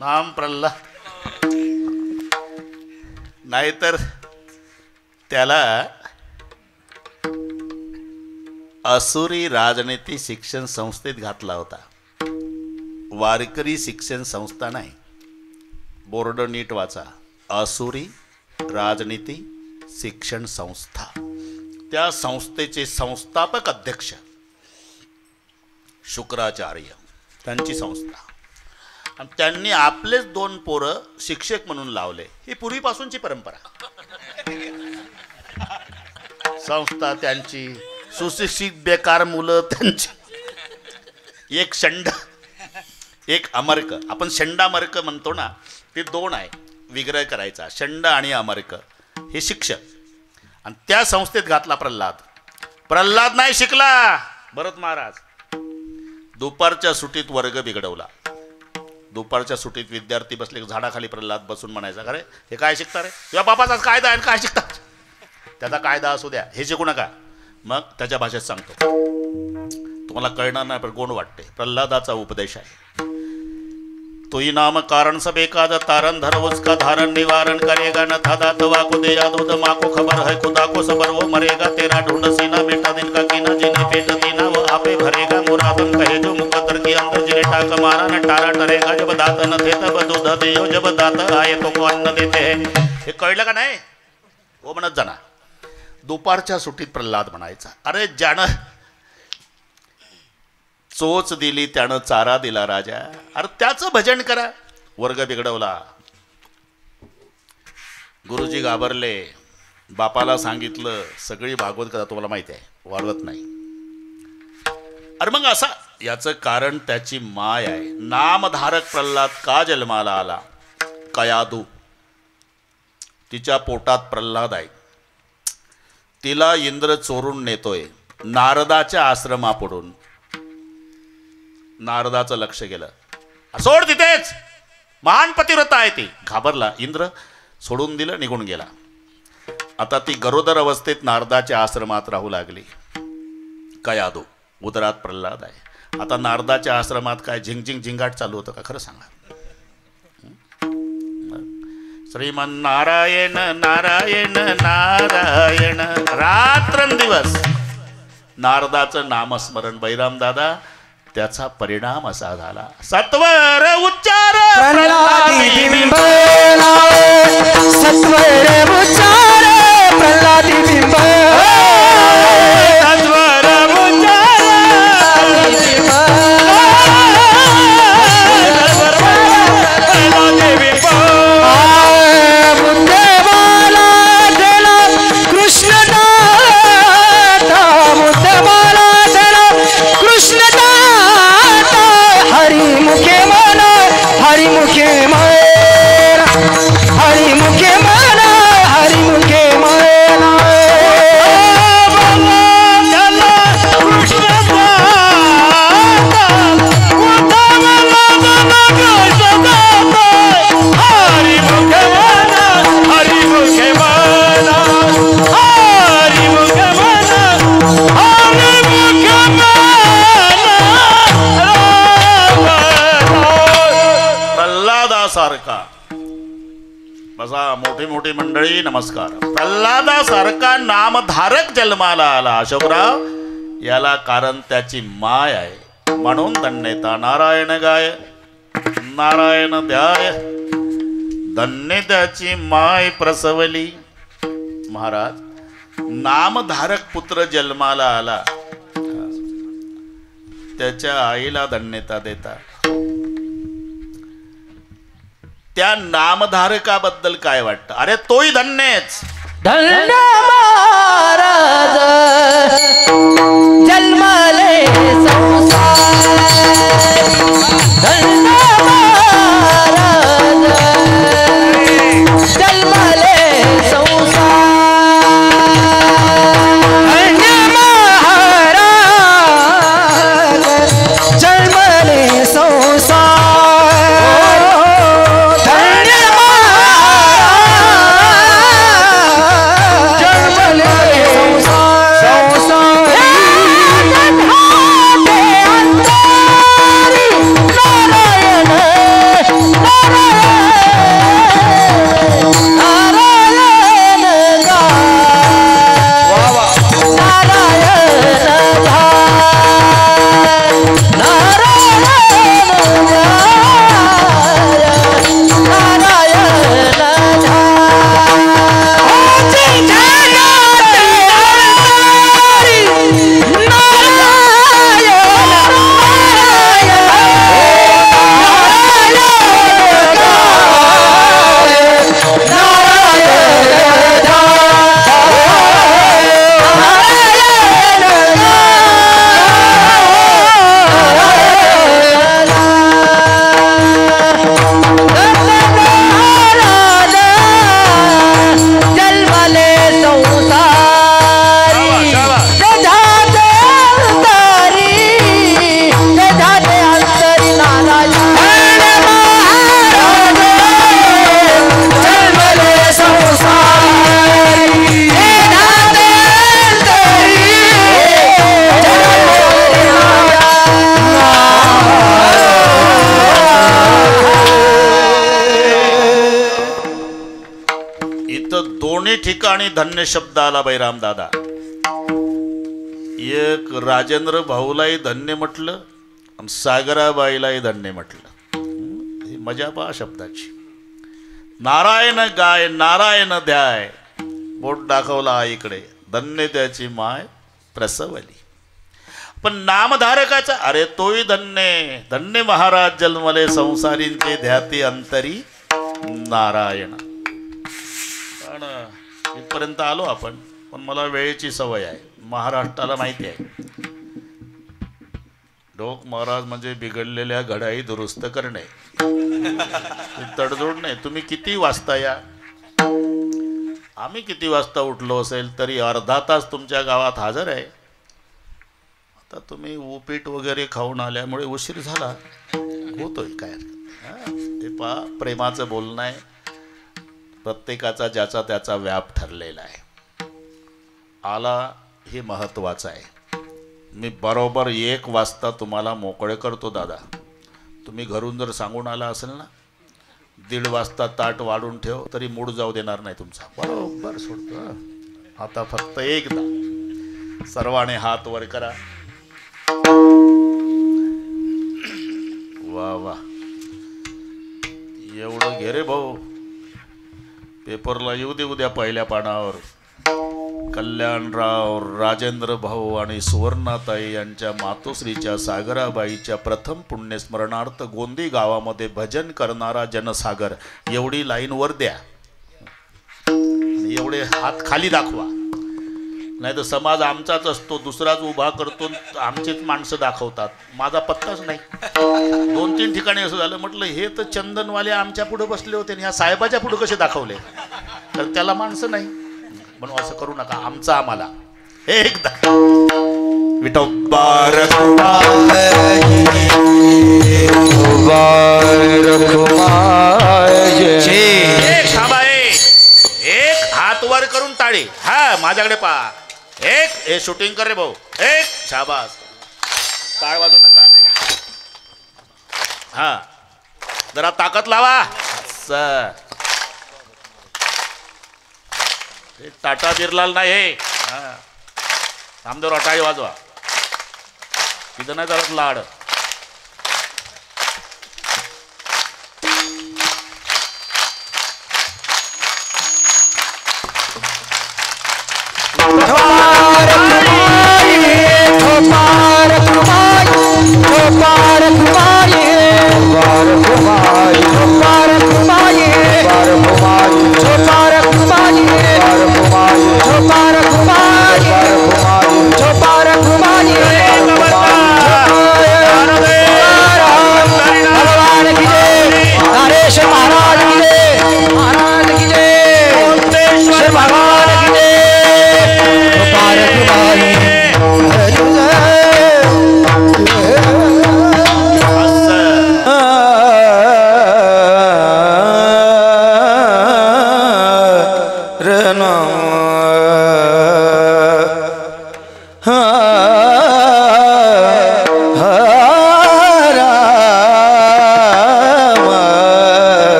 नाम प्रल्हाद. नाहीतर त्याला असुरी राजनीती शिक्षण संस्थेत घातला होता. वारकरी शिक्षण संस्था नाही. बोर्ड नीट वाचा, असुरी राजनीती शिक्षण संस्था. त्या संस्थेचे संस्थापक अध्यक्ष शुक्राचार्य, त्यांची संस्था. आणि त्यांनी आपलेच 2 पोरं शिक्षक म्हणून लावले. ही पूर्वीपासूनची परंपरा. संस्था त्यांची, सुशिक्षित बेकार मुलं त्यांची. एक षंड एक अमर्क. आपण षंडामर्क म्हणतो ना, ते 2 आहे. विग्रह करायचा षंड आणि अमर्क, हे शिक्षक. आणि त्या संस्थेत घातला प्रल्हाद. प्रल्हाद नाही शिकला. भरत महाराज दुपारच्या सुटीत वर्ग बिघडवला. दुपारच्या सुटीत विद्यार्थी बसले, झाडाखाली प्रल्हाद बसून म्हणायचा, अरे हे काय शिकता रे, तुझ्या बापाचाच कायदा आहे, काय शिकतात. त्याचा कायदा असू द्या, हे शिकू नका. मग त्याच्या भाषेत सांगतो, तुम्हाला कळणार नाही पण गोड वाटते. प्रल्हादाचा उपदेश आहे. तोही नाम कारण सब एकाद तारण धर उसका धारण निवारण करेगा न था दात वाको दे यादोद माको खबर है खुदा को सबर वो मरेगा तेरा ढूंढ सीना बेटा दिन का कीना जिन्हें पेट देना वो आपे भरेगा मुरादम कहे जो मुकद्दर के अंदर जिन्हें टाका मारा न टारा टरेगा जब दात न थे तब दूध देयो जब दात आए तो को अन्न देते हैं. हे कळलं का नाही? हो म्हणत जाणार. दुपारच्या सुट्टीत प्रल्हाद म्हणायचा, अरे ज्यानं चोच दिली त्यानं चारा दिला राजा. अरे त्याचं भजन करा. वर्ग बिघडवला. गुरुजी घाबरले. बापाला सांगितलं, सगळी भागवत कथा तुम्हाला माहिती आहे, वाढवत नाही. अरे मग असा, याचं कारण त्याची माय आहे. नामधारक प्रल्हाद का जन्माला आला? कयादू, तिच्या पोटात प्रल्हाद आहे. तिला इंद्र चोरून नेतोय नारदाच्या आश्रमापुढून. नारदाचं लक्ष गेलं, सोड तिथेच, महान पतिव्रता आहे ती. घाबरला. इंद्र सोडून दिलं, निघून गेला. आता ती गरोदर अवस्थेत नारदाच्या आश्रमात राहू लागली. कयादू, उदरात प्रल्हाद आहे. आता नारदाच्या आश्रमात काय झिंगझिंग झिंगाट चालू होतं का? खरं सांगा. श्रीमन्नारायण नारायण नारायण रात्रंदिवस नारदाचं नामस्मरण. बैराम दादा, त्याचा परिणाम असा झाला, सत्वर उच्चार प्रल्हादी बिंब लावे, सत्वर उच्चार प्रल्हादी बिंब एवढी मोठी मंडळी नमस्कार. प्रल्हादासारखा नामधारक जन्माला आला अशोकराव, याला कारण त्याची माय आहे. म्हणून धन्यता नारायण गाय नारायण ध्याय, धन्य त्याची माय प्रसवली. महाराज, नामधारक पुत्र जन्माला आला, त्याच्या आईला धन्यता देतात. त्या नामधारकाबद्दल काय वाटतं? अरे तोही धन्यच. धन्य महाराज जन्मले संसार, धन्य महाराज जन्मले संसार, धन्य महाराज जन्मले संसार, धन्य महाराज जन्मले संसार, ठिकाणी धन्य शब्द आला बैराम दादा. एक राजेंद्र भाऊलाही धन्य म्हटलं आणि सागराबाईलाही धन्य म्हटलं. ही मजा पहा शब्दाची. नारायण गाय नारायण ध्याय, बोट दाखवला इकडे, धन्य त्याची माय प्रसवली. पण नामधारकाचा अरे तोही धन्य, धन्य महाराज जन्मले संसारींचे ध्याती अंतरी नारायण. पण इथपर्यंत आलो आपण, पण मला वेळेची सवय आहे. महाराष्ट्राला माहिती आहे ढोक महाराज म्हणजे बिघडलेल्या घड्याळी दुरुस्त करणे, तडजोड नाही. तुम्ही किती वाजता या, आम्ही किती वाजता उठलो असेल तरी अर्धा तास तुमच्या गावात हजर आहे. आता तुम्ही उपीट वगैरे खाऊन आल्यामुळे उशीर झाला, होतोय काय. ते पहा, प्रेमाचं बोलणं आहे. प्रत्येकाचा ज्याचा त्याचा व्याप ठरलेला आहे. आला हे महत्त्वाचं आहे. मी बरोबर 1 वाजता तुम्हाला मोकळे करतो दादा. तुम्ही घरून जर सांगून आला असेल ना 1:30 वाजता ताट वाढून ठेव, तरी मूड जाऊ देणार नाही तुमचा. बरोबर सोडतो. आता फक्त एकदा सर्वांनी हात वर करा. वा वा, एवढं घे रे भाऊ. पेपरला येऊ दे उद्या पहिल्या पानावर. कल्याणराव, राजेंद्र भाऊ आणि सुवर्णाताई यांच्या मातोश्रीच्या सागराबाईच्या प्रथम पुण्यस्मरणार्थ गोंदी गावामध्ये भजन करणारा जनसागर, एवढी लाईन वर द्या. एवढे हात खाली दाखवा, नाही तर समाज आमचाच असतो, दुसराच उभा करतो, आमचीच माणसं दाखवतात. माझा पत्ताच नाही. 2-3 ठिकाणी असं झालं. म्हटलं हे तर चंदनवाले आमच्या पुढे बसले होते आणि ह्या साहेबाच्या पुढे कसे दाखवले, तर त्याला माणसं नाही. म्हणून असं करू नका, आमचं आम्हाला. एकदा विठोबा एक हात वर करून टाळी. हा माझ्याकडे पहा. एक हे शूटिंग कर रे भाऊ. एक शाबास. टाळ वाजू नका. हा जरा ताकद लावा. हे टाटा बिरलाल नाही हे. नामदेव टाळी वाजवा. तिथं नाही झालं लाड.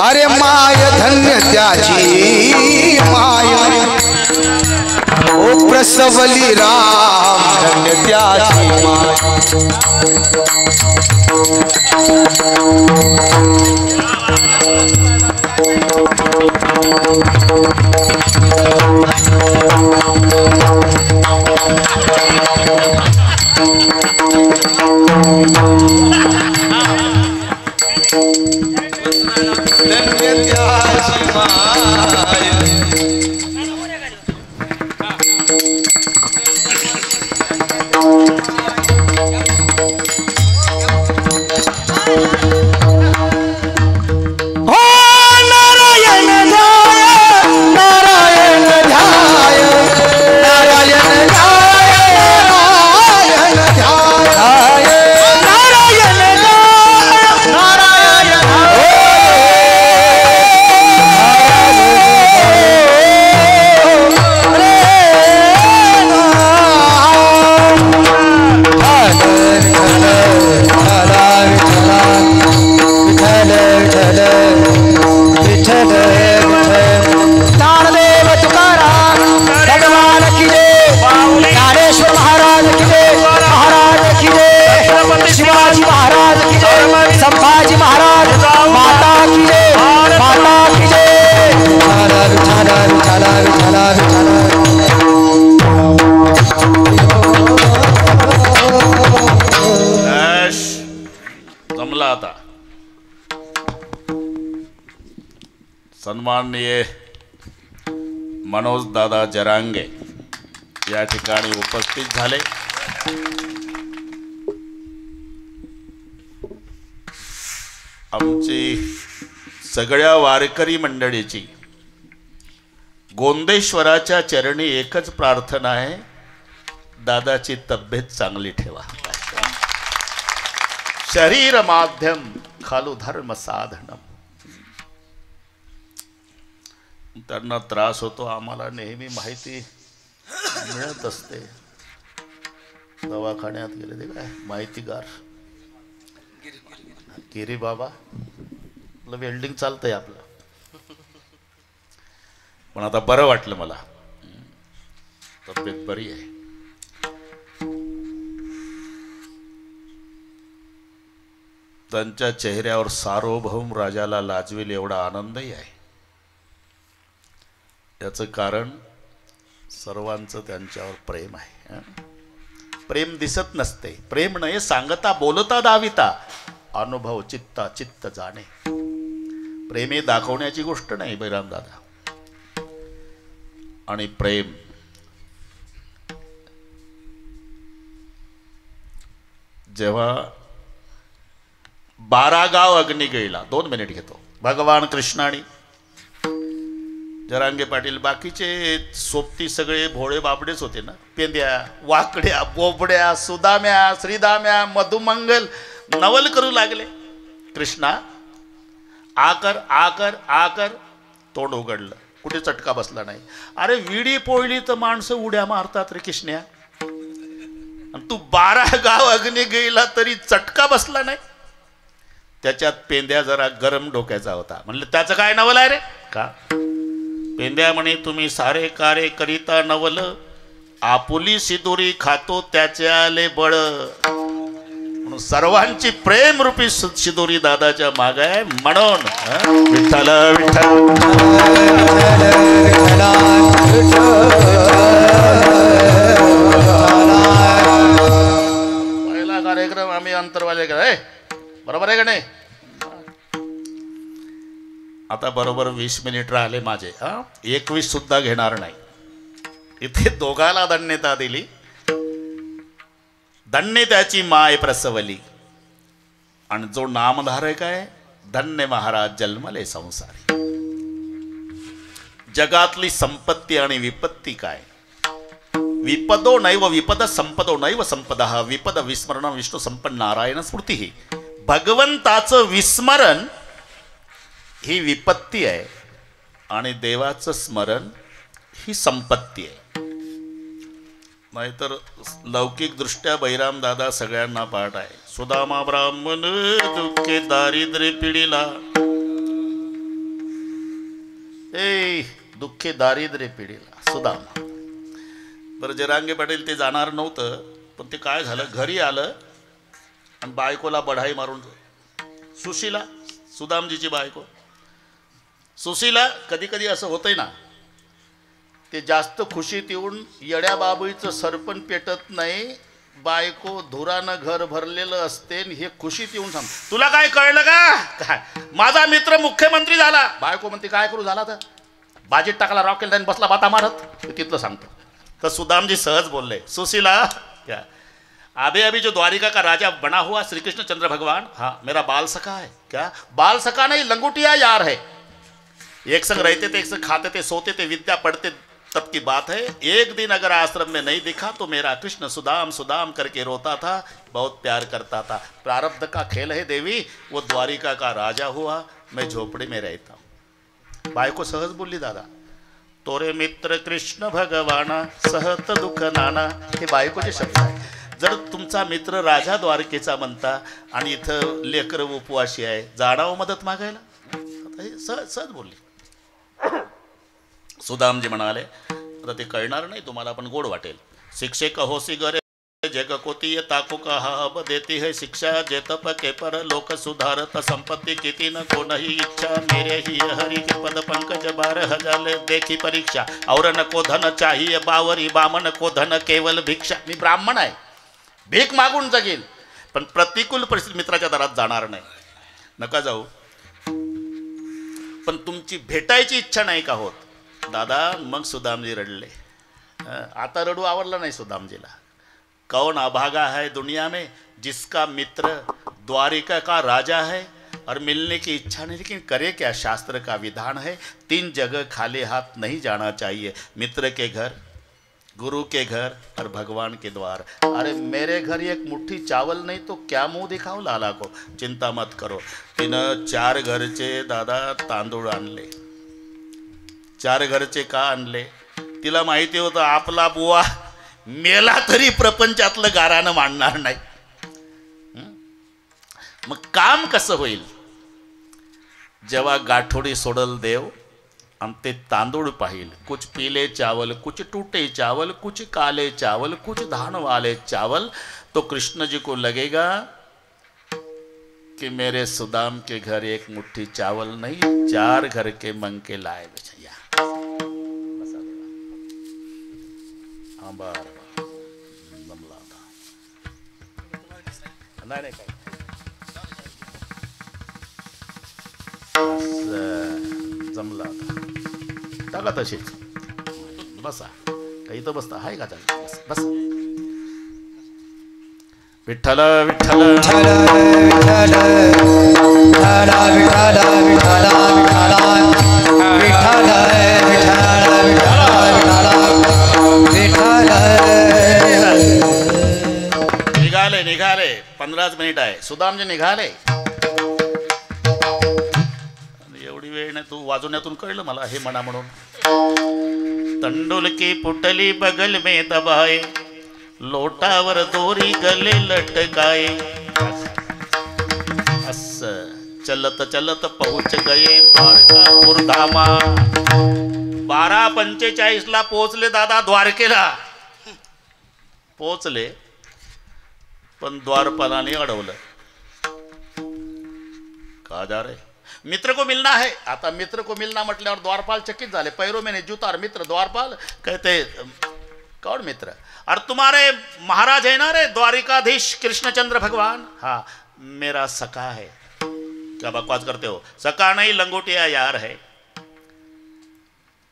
अरे माय धन्य त्याची माय ओ प्रसवली राम धन्य त्याची माय सन्माननीय मनोज दादा जरांगे या ठिकाणी उपस्थित झाले. आमची सगळ्या वारकरी मंडळीची गोंदेश्वराच्या चरणी एकच प्रार्थना आहे, दादाची तब्येत चांगली ठेवा. शरीर माध्यम खालू धर्म साधनम. त्यांना त्रास होतो, आम्हाला नेहमी माहिती मिळत असते. दवाखान्यात गेले ते काय माहितीगार गिरी बाबा, आपलं वेल्डिंग चालतंय आपलं. पण आता बरं वाटलं, मला तब्येत बरी आहे. त्यांच्या चेहऱ्यावर सार्वभौम राजाला लाजवेल एवढा आनंदही आहे. याचं कारण सर्वांचं त्यांच्यावर प्रेम आहे. प्रेम दिसत नसते, प्रेम नये सांगता बोलता दाविता, अनुभव चित्ता चित्त जाणे. प्रेम हे दाखवण्याची गोष्ट नाही बैराम दादा. आणि प्रेम जेव्हा 12 गाव अग्नी गिळला, 2 मिनिट घेतो. भगवान कृष्णाने जरांगे पाटील, बाकीचे सोबती सगळे भोळे बाबडेच होते ना. पेंद्या, वाकड्या, बोबड्या, सुदाम्या, श्रीदाम्या, मधुमंगल नवल करू लागले. कृष्णा आकर आकर आकर. तोंड उघडलं, कुठे चटका बसला नाही. अरे विडी पोळली तर माणसं उड्या मारतात रे कृष्ण्या, आणि तू 12 गाव अग्नी गेला तरी चटका बसला नाही. त्याच्यात पेंद्या जरा गरम डोक्याचा होता. म्हणलं त्याचं काय नवल आहे रे का? पेंद्या म्हणे, तुम्ही सारे कार्य करिता नवल, आपुली सिदुरी खातो त्याचे आले बळ. म्हणून सर्वांची प्रेम रूपी सिदुरी दादाच्या माग आहे. म्हणून विठ्ठल विठ्ठल पहिला कार्यक्रम आम्ही अंतरवाले काय बरोबर आहे का नाही? आता बरोबर 20 मिनिट राहिले माझे. 21 सुद्धा घेणार नाही. इथे दोघाला धन्यता दिली. धन्य त्याची माय प्रसवली, आणि जो नामधारक आहे धन्य महाराज जन्मले संसारी. जगातली संपत्ती आणि विपत्ती काय? विपदो नैव विपद संपदो नैव संपदः विपद विस्मरण विष्णू संपन्न नारायण स्मृती. ही भगवंताचं विस्मरण ही विपत्ती आहे, आणि देवाचं स्मरण ही संपत्ती आहे. नाहीतर लौकिक दृष्ट्या बैराम दादा सगळ्यांना पाठ आहे. सुदामा ब्राह्मण दुःखे दारिद्र्य पिढीला, ए दुःखी दारिद्र्य पिढीला सुदामा. बरं जरांगे पाटील ते जाणार नव्हतं, पण ते काय झालं, घरी आलं आणि बायकोला बढाई मारून. सुशीला सुदामजीची बायको सुशीला, कधी कधी असं होतंय ना, ते जास्त खुशीत येऊन येड्या बाबूचं सरपण पेटत नाही, बायको धुरानं घर भरलेलं असते, हे खुशीत येऊन सांग, तुला काय कळलं का, काय माझा मित्र मुख्यमंत्री झाला. बायको म्हणते काय करू झाला, तर बाजीत टाकला रॉकेल आणि बसला बाता मारत, तिथलं सांगतो. तर सुदामजी सहज बोलले, सुशीला क्या अभी अभी जो द्वारिका का राजा बना हुआ श्री कृष्ण चंद्र भगवान, हाँ मेरा बाल सखा है. क्या बाल सखा नहीं, लंगोटिया यार है. एक संग रहते थे, एक संग खाते थे, सोते थे, विद्या पढ़ते तब की बात है. एक दिन अगर आश्रम में नहीं दिखा तो मेरा कृष्ण सुदाम सुदाम करके रोता था, बहुत प्यार करता था. प्रारब्ध का खेल है देवी, वो द्वारिका का राजा हुआ, मैं झोपड़ी में रहता हूँ. बायको सहज बोलली, दादा तोरे मित्र कृष्ण भगवाना सहत दुःख नाना. हे बायकोचे शब्द आहे. जर तुमचा मित्र राजा द्वारकेचा म्हणता आणि इथं लेकर उपवाशी आहे, जाणावं मदत मागायला. सहज बोलली. सुदामजी म्हणाले, आता ते कळणार नाही तुम्हाला, पण गोड वाटेल. शिक्षे कहोसी गरे जग कोती ताको कहा देती है शिक्षा, जेतप के पर लोक सुधारत संपत्ति किती न को नहीं इच्छा, मेरे ही हरि के पद पंकज 12,000 देखी परीक्षा, और न को धन चाहिए बावरी, बामन को धन केवल भिक्षा. मी ब्राह्मण आहे, भीक मागून जगेल, पण प्रतिकूल परिस्थिती मित्राच्या दारात जाणार नाही. नका जाऊ, पण तुमची भेटायची इच्छा नाही का होत. दादा मग सुदामजी रडले. आता रडू आवडलं नाही सुदामजीला. कौन अभागा है दुनिया में जिसका मित्र द्वारिका का राजा है और मिलने की इच्छा नहीं, लेकिन करे क्या, शास्त्र का विधान है 3 जगह खाली हाथ नहीं जाना चाहिए, मित्र के घर, गुरु के घर और भगवान के द्वार. अरे मेरे घर एक मुट्ठी चावल नहीं तो क्या मुंह दिखाऊं लाला को. चिंता मत करो. तिनं 4 घरचे दादा तांदूळ आणले. 4 घरचे का आणले, तिला माहिती होतं आपला बुवा मेला तरी प्रपंचातलं गारानं मांडणार नाही. मग काम कसं होईल, जेव्हा गाठोडी सोडल देव आणि ते तांदूळ पाहिल, कुछ पीले चावल, कुछ टूटे चावल, कुछ काले चावल, कुछ धान वाले चावल, तो कृष्ण जी को लगेगा कि मेरे सुदाम के घर एक मुट्ठी चावल नहीं, 4 घर के मंग के लाए भैया. बर जमला आता नाही नाही काय जमला आता टाका तशीच. बसा काही तर बसता आहे का, बस बस. विठ्ठल विठ्ठल विठ्ठल विठ्ठल विठ्ठल विठ्ठल विठ्ठल निघाले निघाले. 15 मिनिट आहे. सुदामजी निघाले. एवढी वेळ नाही, तू वाजवण्यातून कळलं मला हे म्हणा म्हणून. तंडुल की पुटली बगल में दबाए, लोटावर दोरी गले लटकाए, असं चलत चलत पहुंच गए द्वारकापुर धामा. 12:45 पोहोचले दादा द्वारकेला. पोहोचले पण द्वारपालाने अडवलं. का जा रे, मित्र को मिलना है. आता मित्र को मिलना म्हटल्यावर द्वारपाल चकित झाले. पैरो में जुतार मित्र द्वारपाल कहते कौन मित्र, और तुम्हारे महाराज है ना रे द्वारिकाधीश कृष्णचंद्र भगवान. हाँ मेरा सखा है. क्या बकवास करते हो, सखा नहीं लंगोटिया यार है.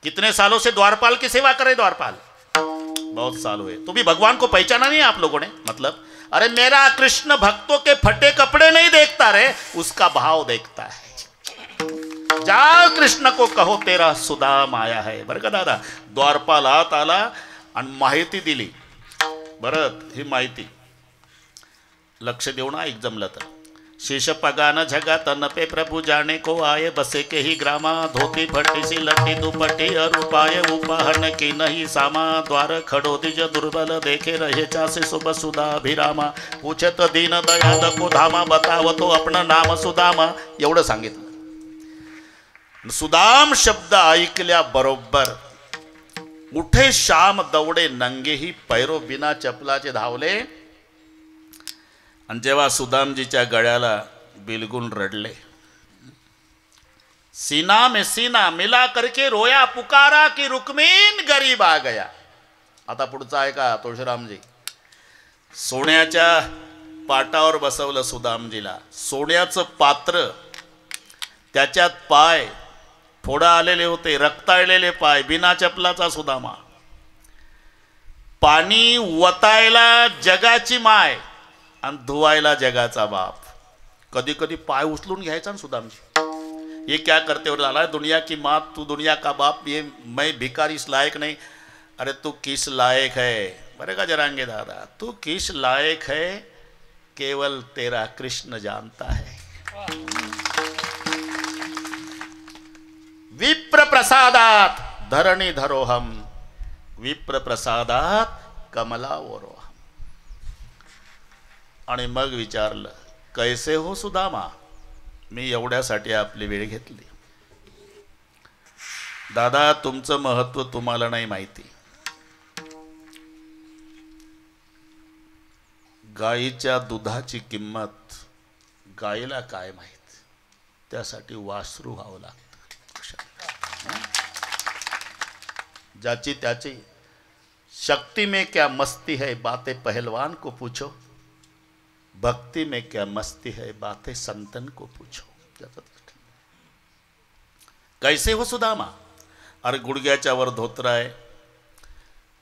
कितने सालों से द्वारपाल की सेवा करे. द्वारपाल बहुत साल हुए. तो भी भगवान को पहचाना नहीं आप लोगों ने. मतलब अरे मेरा कृष्ण भक्तों के फटे कपड़े नहीं देखता रे, उसका भाव देखता है. जा कृष्ण को कहो तेरा सुदाम आया है. बरं का दादा. द्वारपाल आत आला आणि माहिती दिली. बरं ही माहिती लक्ष देऊ ना, एक जमलं तर. शीश पगान झगा तन पे प्रभु जाने को आए, बसे के ही ग्रामा, धोती फटी सी लटी दुपटी अरूपाय, उपहन की नहीं सामा, द्वार खड़ो दिज दुर्बल देखे रहे चासे सुबह सुधा अभिरामा, पूछत दीन दयाद को धामा, बताव तो आपण नाम सुदामा. एवढं सांगितलं. सुदाम शब्द ऐकल्या बरोबर उठे श्याम दौडे नंगेही पैरो बिना चपलाचे धावले. आणि जेव्हा सुदामजीच्या गळ्याला बिलगून रडले, सीना में सीना मिला करके रोया पुकारा की रुक्मीन गरीब आ गया. आता पुढचा आहे का तुळशीरामजी. सोन्याच्या पाटावर बसवलं सुदामजीला, सोन्याचं पात्र, त्याच्यात पाय फोडा आलेले होते, रक्ताळलेले पाय, बिना चपलाचा सुदामा. पाणी वतायला जगाची माय आणि धुवायला जगाचा बाप. कधी कधी पाय उचलून घ्यायचा ना सुदामजी. ये क्या करते हो लाला, दुनिया की माँ तू दुनिया का बाप, ये मैं भिखारी इस लायक नहीं. अरे तू किस लायक है, बरे का जरांगे दादा, तू किस लायक है केवल तेरा कृष्ण जानता है. विप्र प्रसादात धरणी धरोहम, विप्र प्रसादात कमलावरोहम. आणि मग विचारलं, कैसे हो सुदामा. मी एवढ्यासाठी आपली वेळ घेतली. दादा तुमचं महत्व तुम्हाला नाही माहिती. गाईच्या दुधाची किंमत गाईला काय माहित, त्यासाठी वासरू व्हावं लागतं. जाची त्याची शक्ति में क्या मस्ती है बातें पहलवान को पूछो, भक्ति में क्या मस्ती है बातें संतन को पूछो. कैसे हो सुदामा. अरे गुडघ्याच्या वर धोतरा आहे,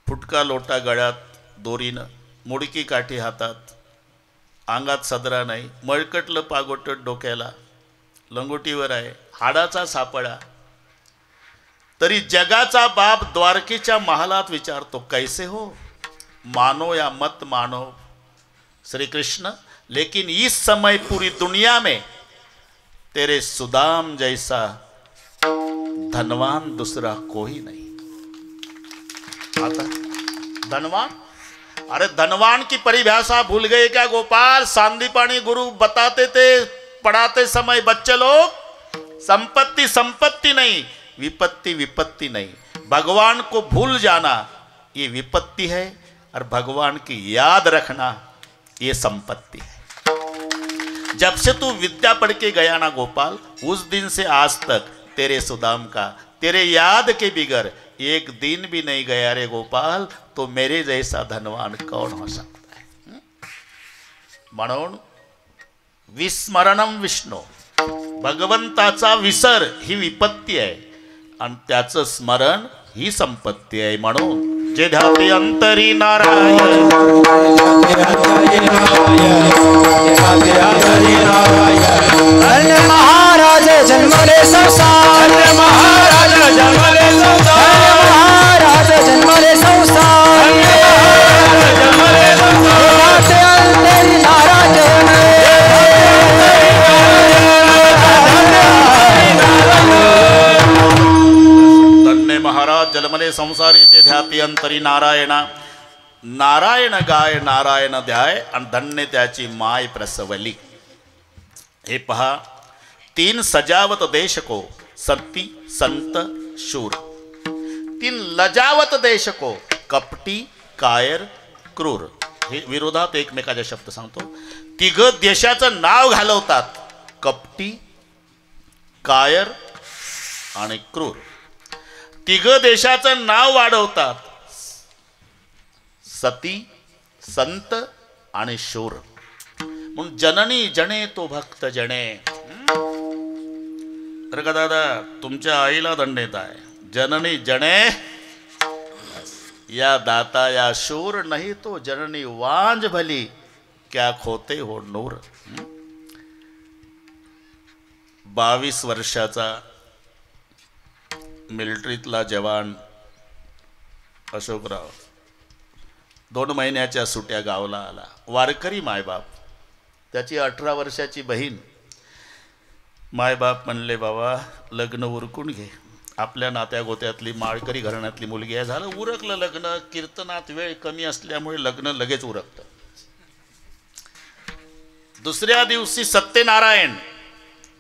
फुटका लोटा गळ्यात दोरीनं, मुडकी काठी हातात, अंगात सदरा नाही, मळकटलं पागोटत डोक्याला, लंगोटीवर आहे, हाडाचा सापळा. तरी जगाचा बाप द्वारकेच्या महालात विचारतो, कैसे हो. मानो या मत मानो श्री कृष्ण, लेकिन इस समय पूरी दुनिया में तेरे सुदाम जैसा धनवान दूसरा कोई नहीं. आता धनवान, अरे धनवान की परिभाषा भूल गए क्या गोपाल. सांदीपानी गुरु बताते थे पढ़ाते समय बच्चे लोग, संपत्ति संपत्ति नहीं, विपत्ति विपत्ति नहीं. भगवान को भूल जाना ये विपत्ति है, और भगवान की याद रखना ये संपत्ति है. जब से तू विद्या पढ़ के गया ना गोपाल, उस दिन से आज तक तेरे सुदाम का तेरे याद के बिगर एक दिन भी नहीं गया रे गोपाल. तो मेरे जैसा धनवान कौन हो सकता है. म्हणून विस्मरणम विष्णू, भगवंताचा विसर ही विपत्ती आहे आणि त्याचं स्मरण ही संपत्ती आहे. म्हणून जे ध्याते अंतरी नारायण, महाराज जन्मले संसार, महाराज जन्मले संसार, महाराज जन्मले संसार, जन्मले संसार, अंतरी नारायण. धन्य महाराज जन्मले संसारी जे ध्याती अंतरी नारायणा. नारायण गाय नारायण ध्याय आणि धन्य त्याची माय प्रसवली. हे पहा, तीन सजावत देश को, सती संत शूर. तीन लजावत देश को, कपटी कायर क्रूर. हे विरोधात एकमेकाचे शब्द सांगतो. तिघ देशाचं नाव घालवतात, कपटी कायर आणि क्रूर. तिघ देशाचं नाव वाढवतात, सती संत आणि शूर. म्हणून जननी जणे तो भक्त जणे. अरे का दादा तुमच्या आईला दंडेत आहे. जननी जणे या दाता या शूर, नहीं तो जननी वांझ भली क्या खोते हो नूर. 22 वर्षाचा मिलिटरीतला जवान अशोकराव 2 महिन्याच्या सुट्या गावला आला. वारकरी मायबाप, त्याची 18 वर्षाची बहीण. मायबाप म्हणले, बाबा लग्न उरकून घे, आपल्या नात्या गोत्यातली माळकरी घराण्यातली मुलगी आहे. झालं उरकलं लग्न. कीर्तनात वेळ कमी असल्यामुळे लग्न लगेच उरकतं. दुसऱ्या दिवशी सत्यनारायण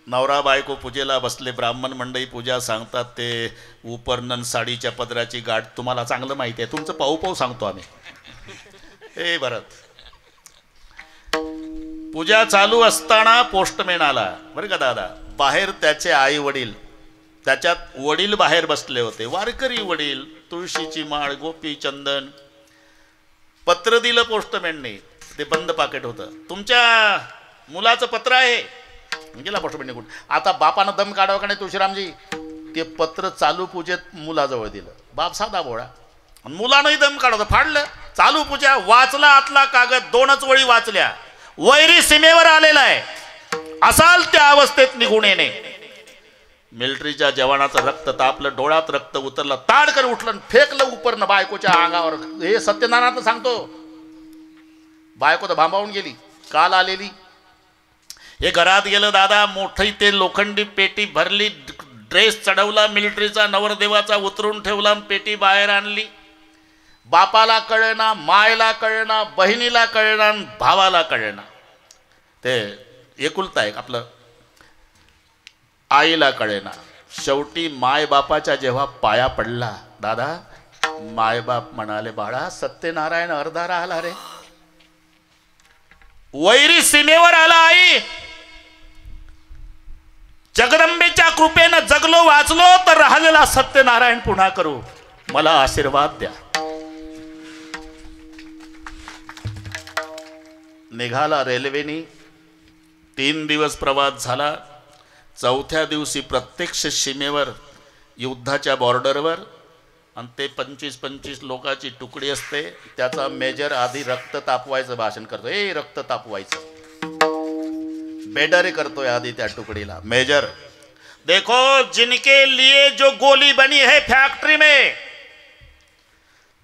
नवरा बायको पूजेला बसले, ब्राह्मण मंडळी पूजा सांगतात, ते उपरनन साडीच्या पदराची गाठ तुम्हाला चांगलं माहिती आहे, तुमचं पाहू पाहू सांगतो आम्ही. ए भरत, पूजा चालू असताना पोस्टमॅन आला बरं का दादा. बाहेर त्याचे आई वडील, त्याच्यात वडील बाहेर बसले होते, वारकरी वडील, तुळशीची माळ, गोपी, चंदन. पत्र दिलं पोस्टमॅनने, ते बंद पाकिट होतं. तुमच्या मुलाचं पत्र आहे. गेला पोस्टमॅन निघून. आता बापानं दम काढावा का नाही तुळशीरामजी? ते पत्र चालू पूजेत मुलाजवळ दिलं. बाप साधा भोळा, मुलानंही दम काढवतं, फाडलं. चालू पूजा, वाचला आतला कागद, 2च वळी वाचल्या. वैरी सीमेवर आलेला आहे, असाल त्या अवस्थेत निघून येणे. मिलिटरीच्या जवानाचं रक्त तापलं, डोळ्यात रक्त उतरलं, ताडकर उठलं, फेकलं उपरनं बायकोच्या अंगावर. हे सत्यनारायण सांगतो, बायको तर भांबावून गेली, काल आलेली. हे घरात गेलं दादा, मोठी ते लोखंडी पेटी भरली, ड्रेस चढवला मिलिटरीचा, नवरदेवाचा उतरून ठेवला, पेटी बाहेर आणली. बापाला कळेना, मायला कळेना, बहिणीला कळेना, भावाला कळेना. ते एकुलता एक आपलं आईला कळेना. शेवटी मायबापाच्या जेव्हा पाया पडला दादा, मायबाप म्हणाले, बाळा सत्यनारायण अर्धा राहिला रे. वैरी सीमेवर आला. आई जगदंबेच्या कृपेनं जगलो, वाचलो, तर राहिलेला सत्यनारायण पुन्हा करू, मला आशीर्वाद द्या. निघाला रेल्वेनी. 3 दिवस प्रवास झाला. 4थ्या दिवशी प्रत्यक्ष सीमेवर, युद्धाच्या बॉर्डरवर, आणि ते 25-25 लोकांची तुकडी असते. त्याचा मेजर आधी रक्त तापवायचं भाषण करतो. ए रक्त तापवायचं, बेडर करतोय आधी त्या तुकडीला. मेजर, देखो जिनके लिए जो गोली बनी है फैक्ट्री में,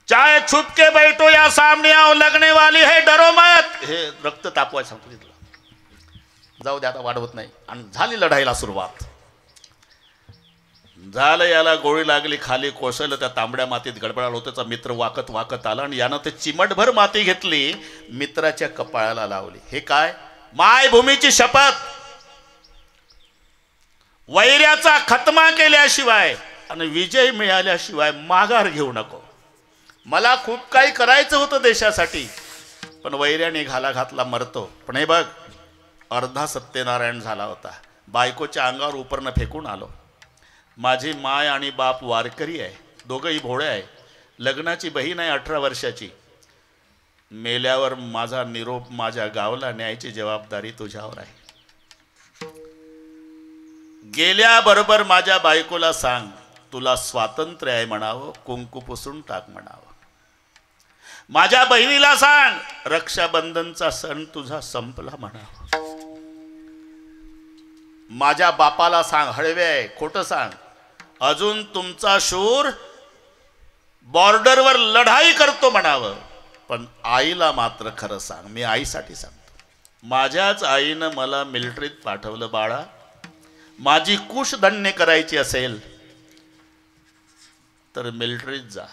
चाहे छुप के बैठो या सामने आओ, लगने वाली है, डरो मत. हे रक्त तापवायचं सांगतो तिथलं. जाऊ दे, आता वाढवत नाही. आणि झाली लढाईला सुरुवात. झालं, याला गोळी लागली, खाली कोसळलं, त्या तांबड्या मातीत गडबडाला होतं. त्याचा मित्र वाकत वाकत आला आणि यानं ते चिमटभर माती घेतली, मित्राच्या कपाळाला लावली. हे काय? मायभूमीची शपथ, वैर्याचा खतमा केल्याशिवाय आणि विजय मिळाल्याशिवाय माघार घेऊ नको. मला खूप काही करायचं होतं देशासाठी, पण वैर्याने घाला घातला, मरतो. पण हे बघ, अर्धा सत्यनारायण झाला होता. बायकोच्या अंगावर उपरनं फेकून आलो. माझी माय आणि बाप वारकरी आहे, दोघंही भोळे आहे. लग्नाची बहीण आहे 18 वर्षाची. मेल्यावर माझा निरोप माझ्या गावाला न्यायची जबाबदारी तुझ्यावर आहे. गेल्याबरोबर माझ्या बायकोला सांग, तुला स्वातंत्र्य आहे म्हणावं, कुंकू पुसून टाक म्हणावं. माझ्या बहिणीला सांग, रक्षाबंधनचा सण तुझा संपला म्हणावं. माझ्या बापाला सांग, हळवे आहे, खोटं सांग, अजून तुमचा शूर बॉर्डरवर लढाई करतो म्हणावं. पण आईला मात्र खरं सांग. मी आईसाठी सांगतो. माझ्याच आईनं मला मिलिटरीत पाठवलं. बाळा, माझी कुश धन्य करायची असेल तर मिलिटरीत जा.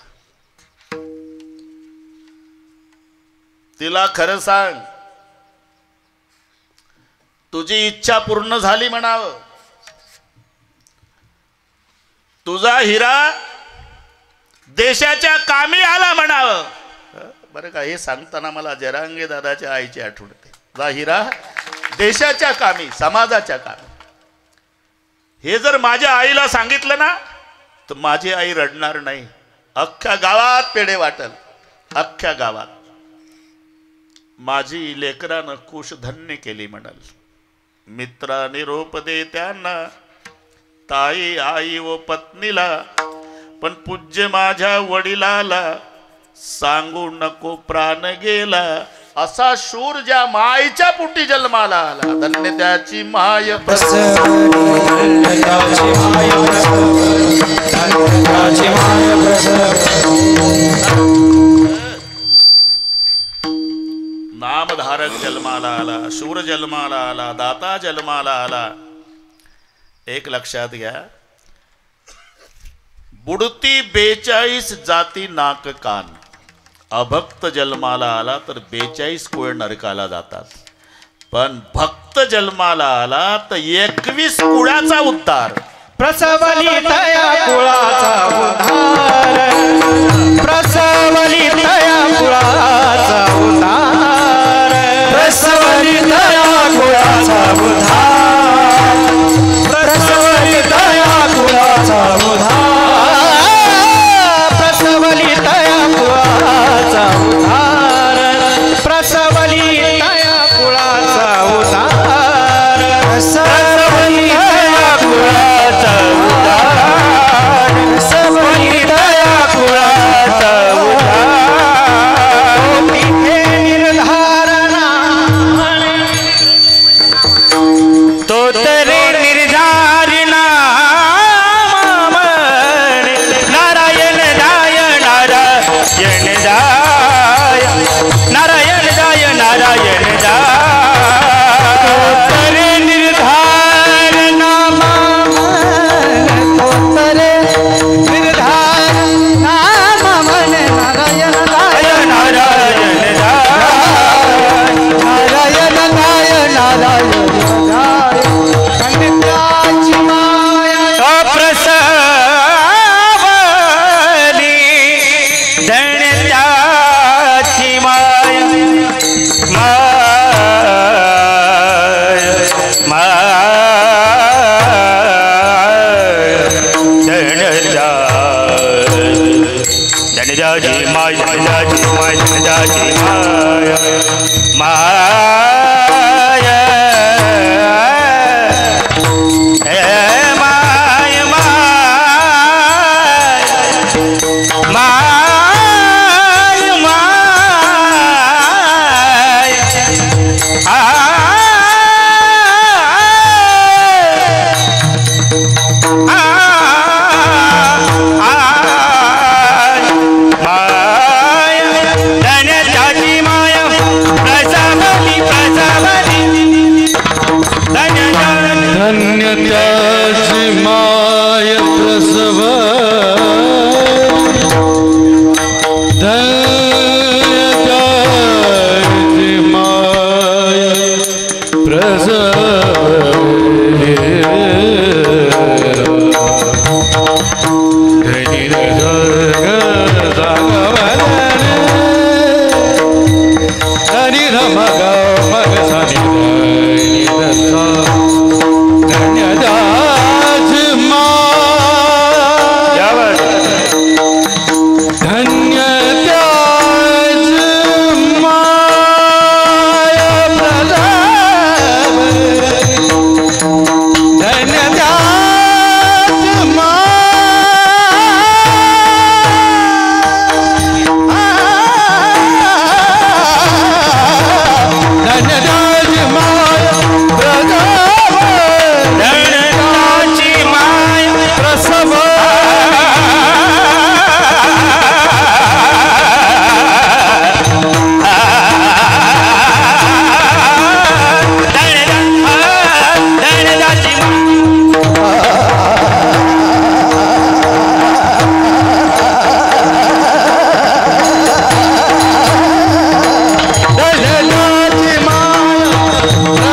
तिला खरं सांग, तुझी इच्छा पूर्ण झाली म्हणावं. तुझा हिरा देशाच्या कामी आला म्हणावं. बरं का, हे सांगताना मला जरांगे दादाच्या आईची आठवण येते. तुझा हिरा देशाच्या कामी, समाजाच्या कामी. हे जर माझ्या आईला सांगितलं ना, तर माझी आई रडणार नाही. अख्ख्या गावात पेढे वाटल, अख्ख्या गावात. माझी लेकरानं कुश धन्य केली म्हणाल. मित्रा निरोप दे त्यांना, ताई आई व पत्नीला, पण पूज्य माझ्या वडिलाला सांगू नको प्राण गेला. असा शूर ज्या मायच्या पोटी जन्माला आला, धन्य त्याची माय. नामधारक जन्माला आला, शूर जन्माला आला, दाता जन्माला आला. एक लक्षात घ्या, बुडती 42 जाती नाक कान. अभक्त जन्माला आला तर 42 कुळ नरकाला जातात, पण भक्त भक्त जन्माला आला तर 21 कुळाचा उद्धार. प्रसवली तया कुळाचा उद्धार, प्रसवली तया कुळाचा उद्धार, प्रसवली तया कुळाचा उद्धार, प्रसवली तया कुळाचा उद्धार, प्रसवली तया कुळाचा उद्धार, प्रसवली तया कुळाचा उद्धार, प्रसवली तया कुळाचा उद्धार, प्रसवली तया कुळाचा उद्धार. तिथे निर्धारणा तो तरी निर्धारणा नारायण जाय नारायण जाय नारायण जाय नारायण जाय तरी निर्धारणा तोतरे निर्धारणा मन नारायण नारायण जाय नारायण नारायण कन्याची माया प्रसवली धन्याची माय माय माय धन्याची माय धन्याची माय धन्याची माय माय माय माय माय माय धन्याची माय प्रसवली प्रसवली धन्यताची माय प्रसव धन्यताची माय प्रसव धनी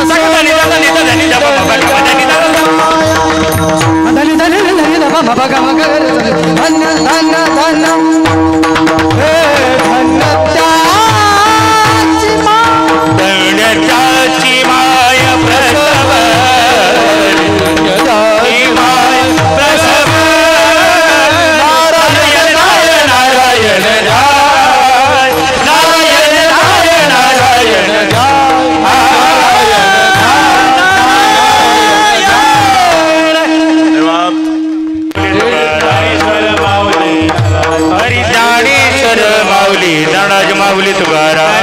सर्ग धनी मग मग सनी धन्यदास माय धन्यदास माय प्रसव धन्यदास धन्यदास माय प्रसव माऊली तुकाराम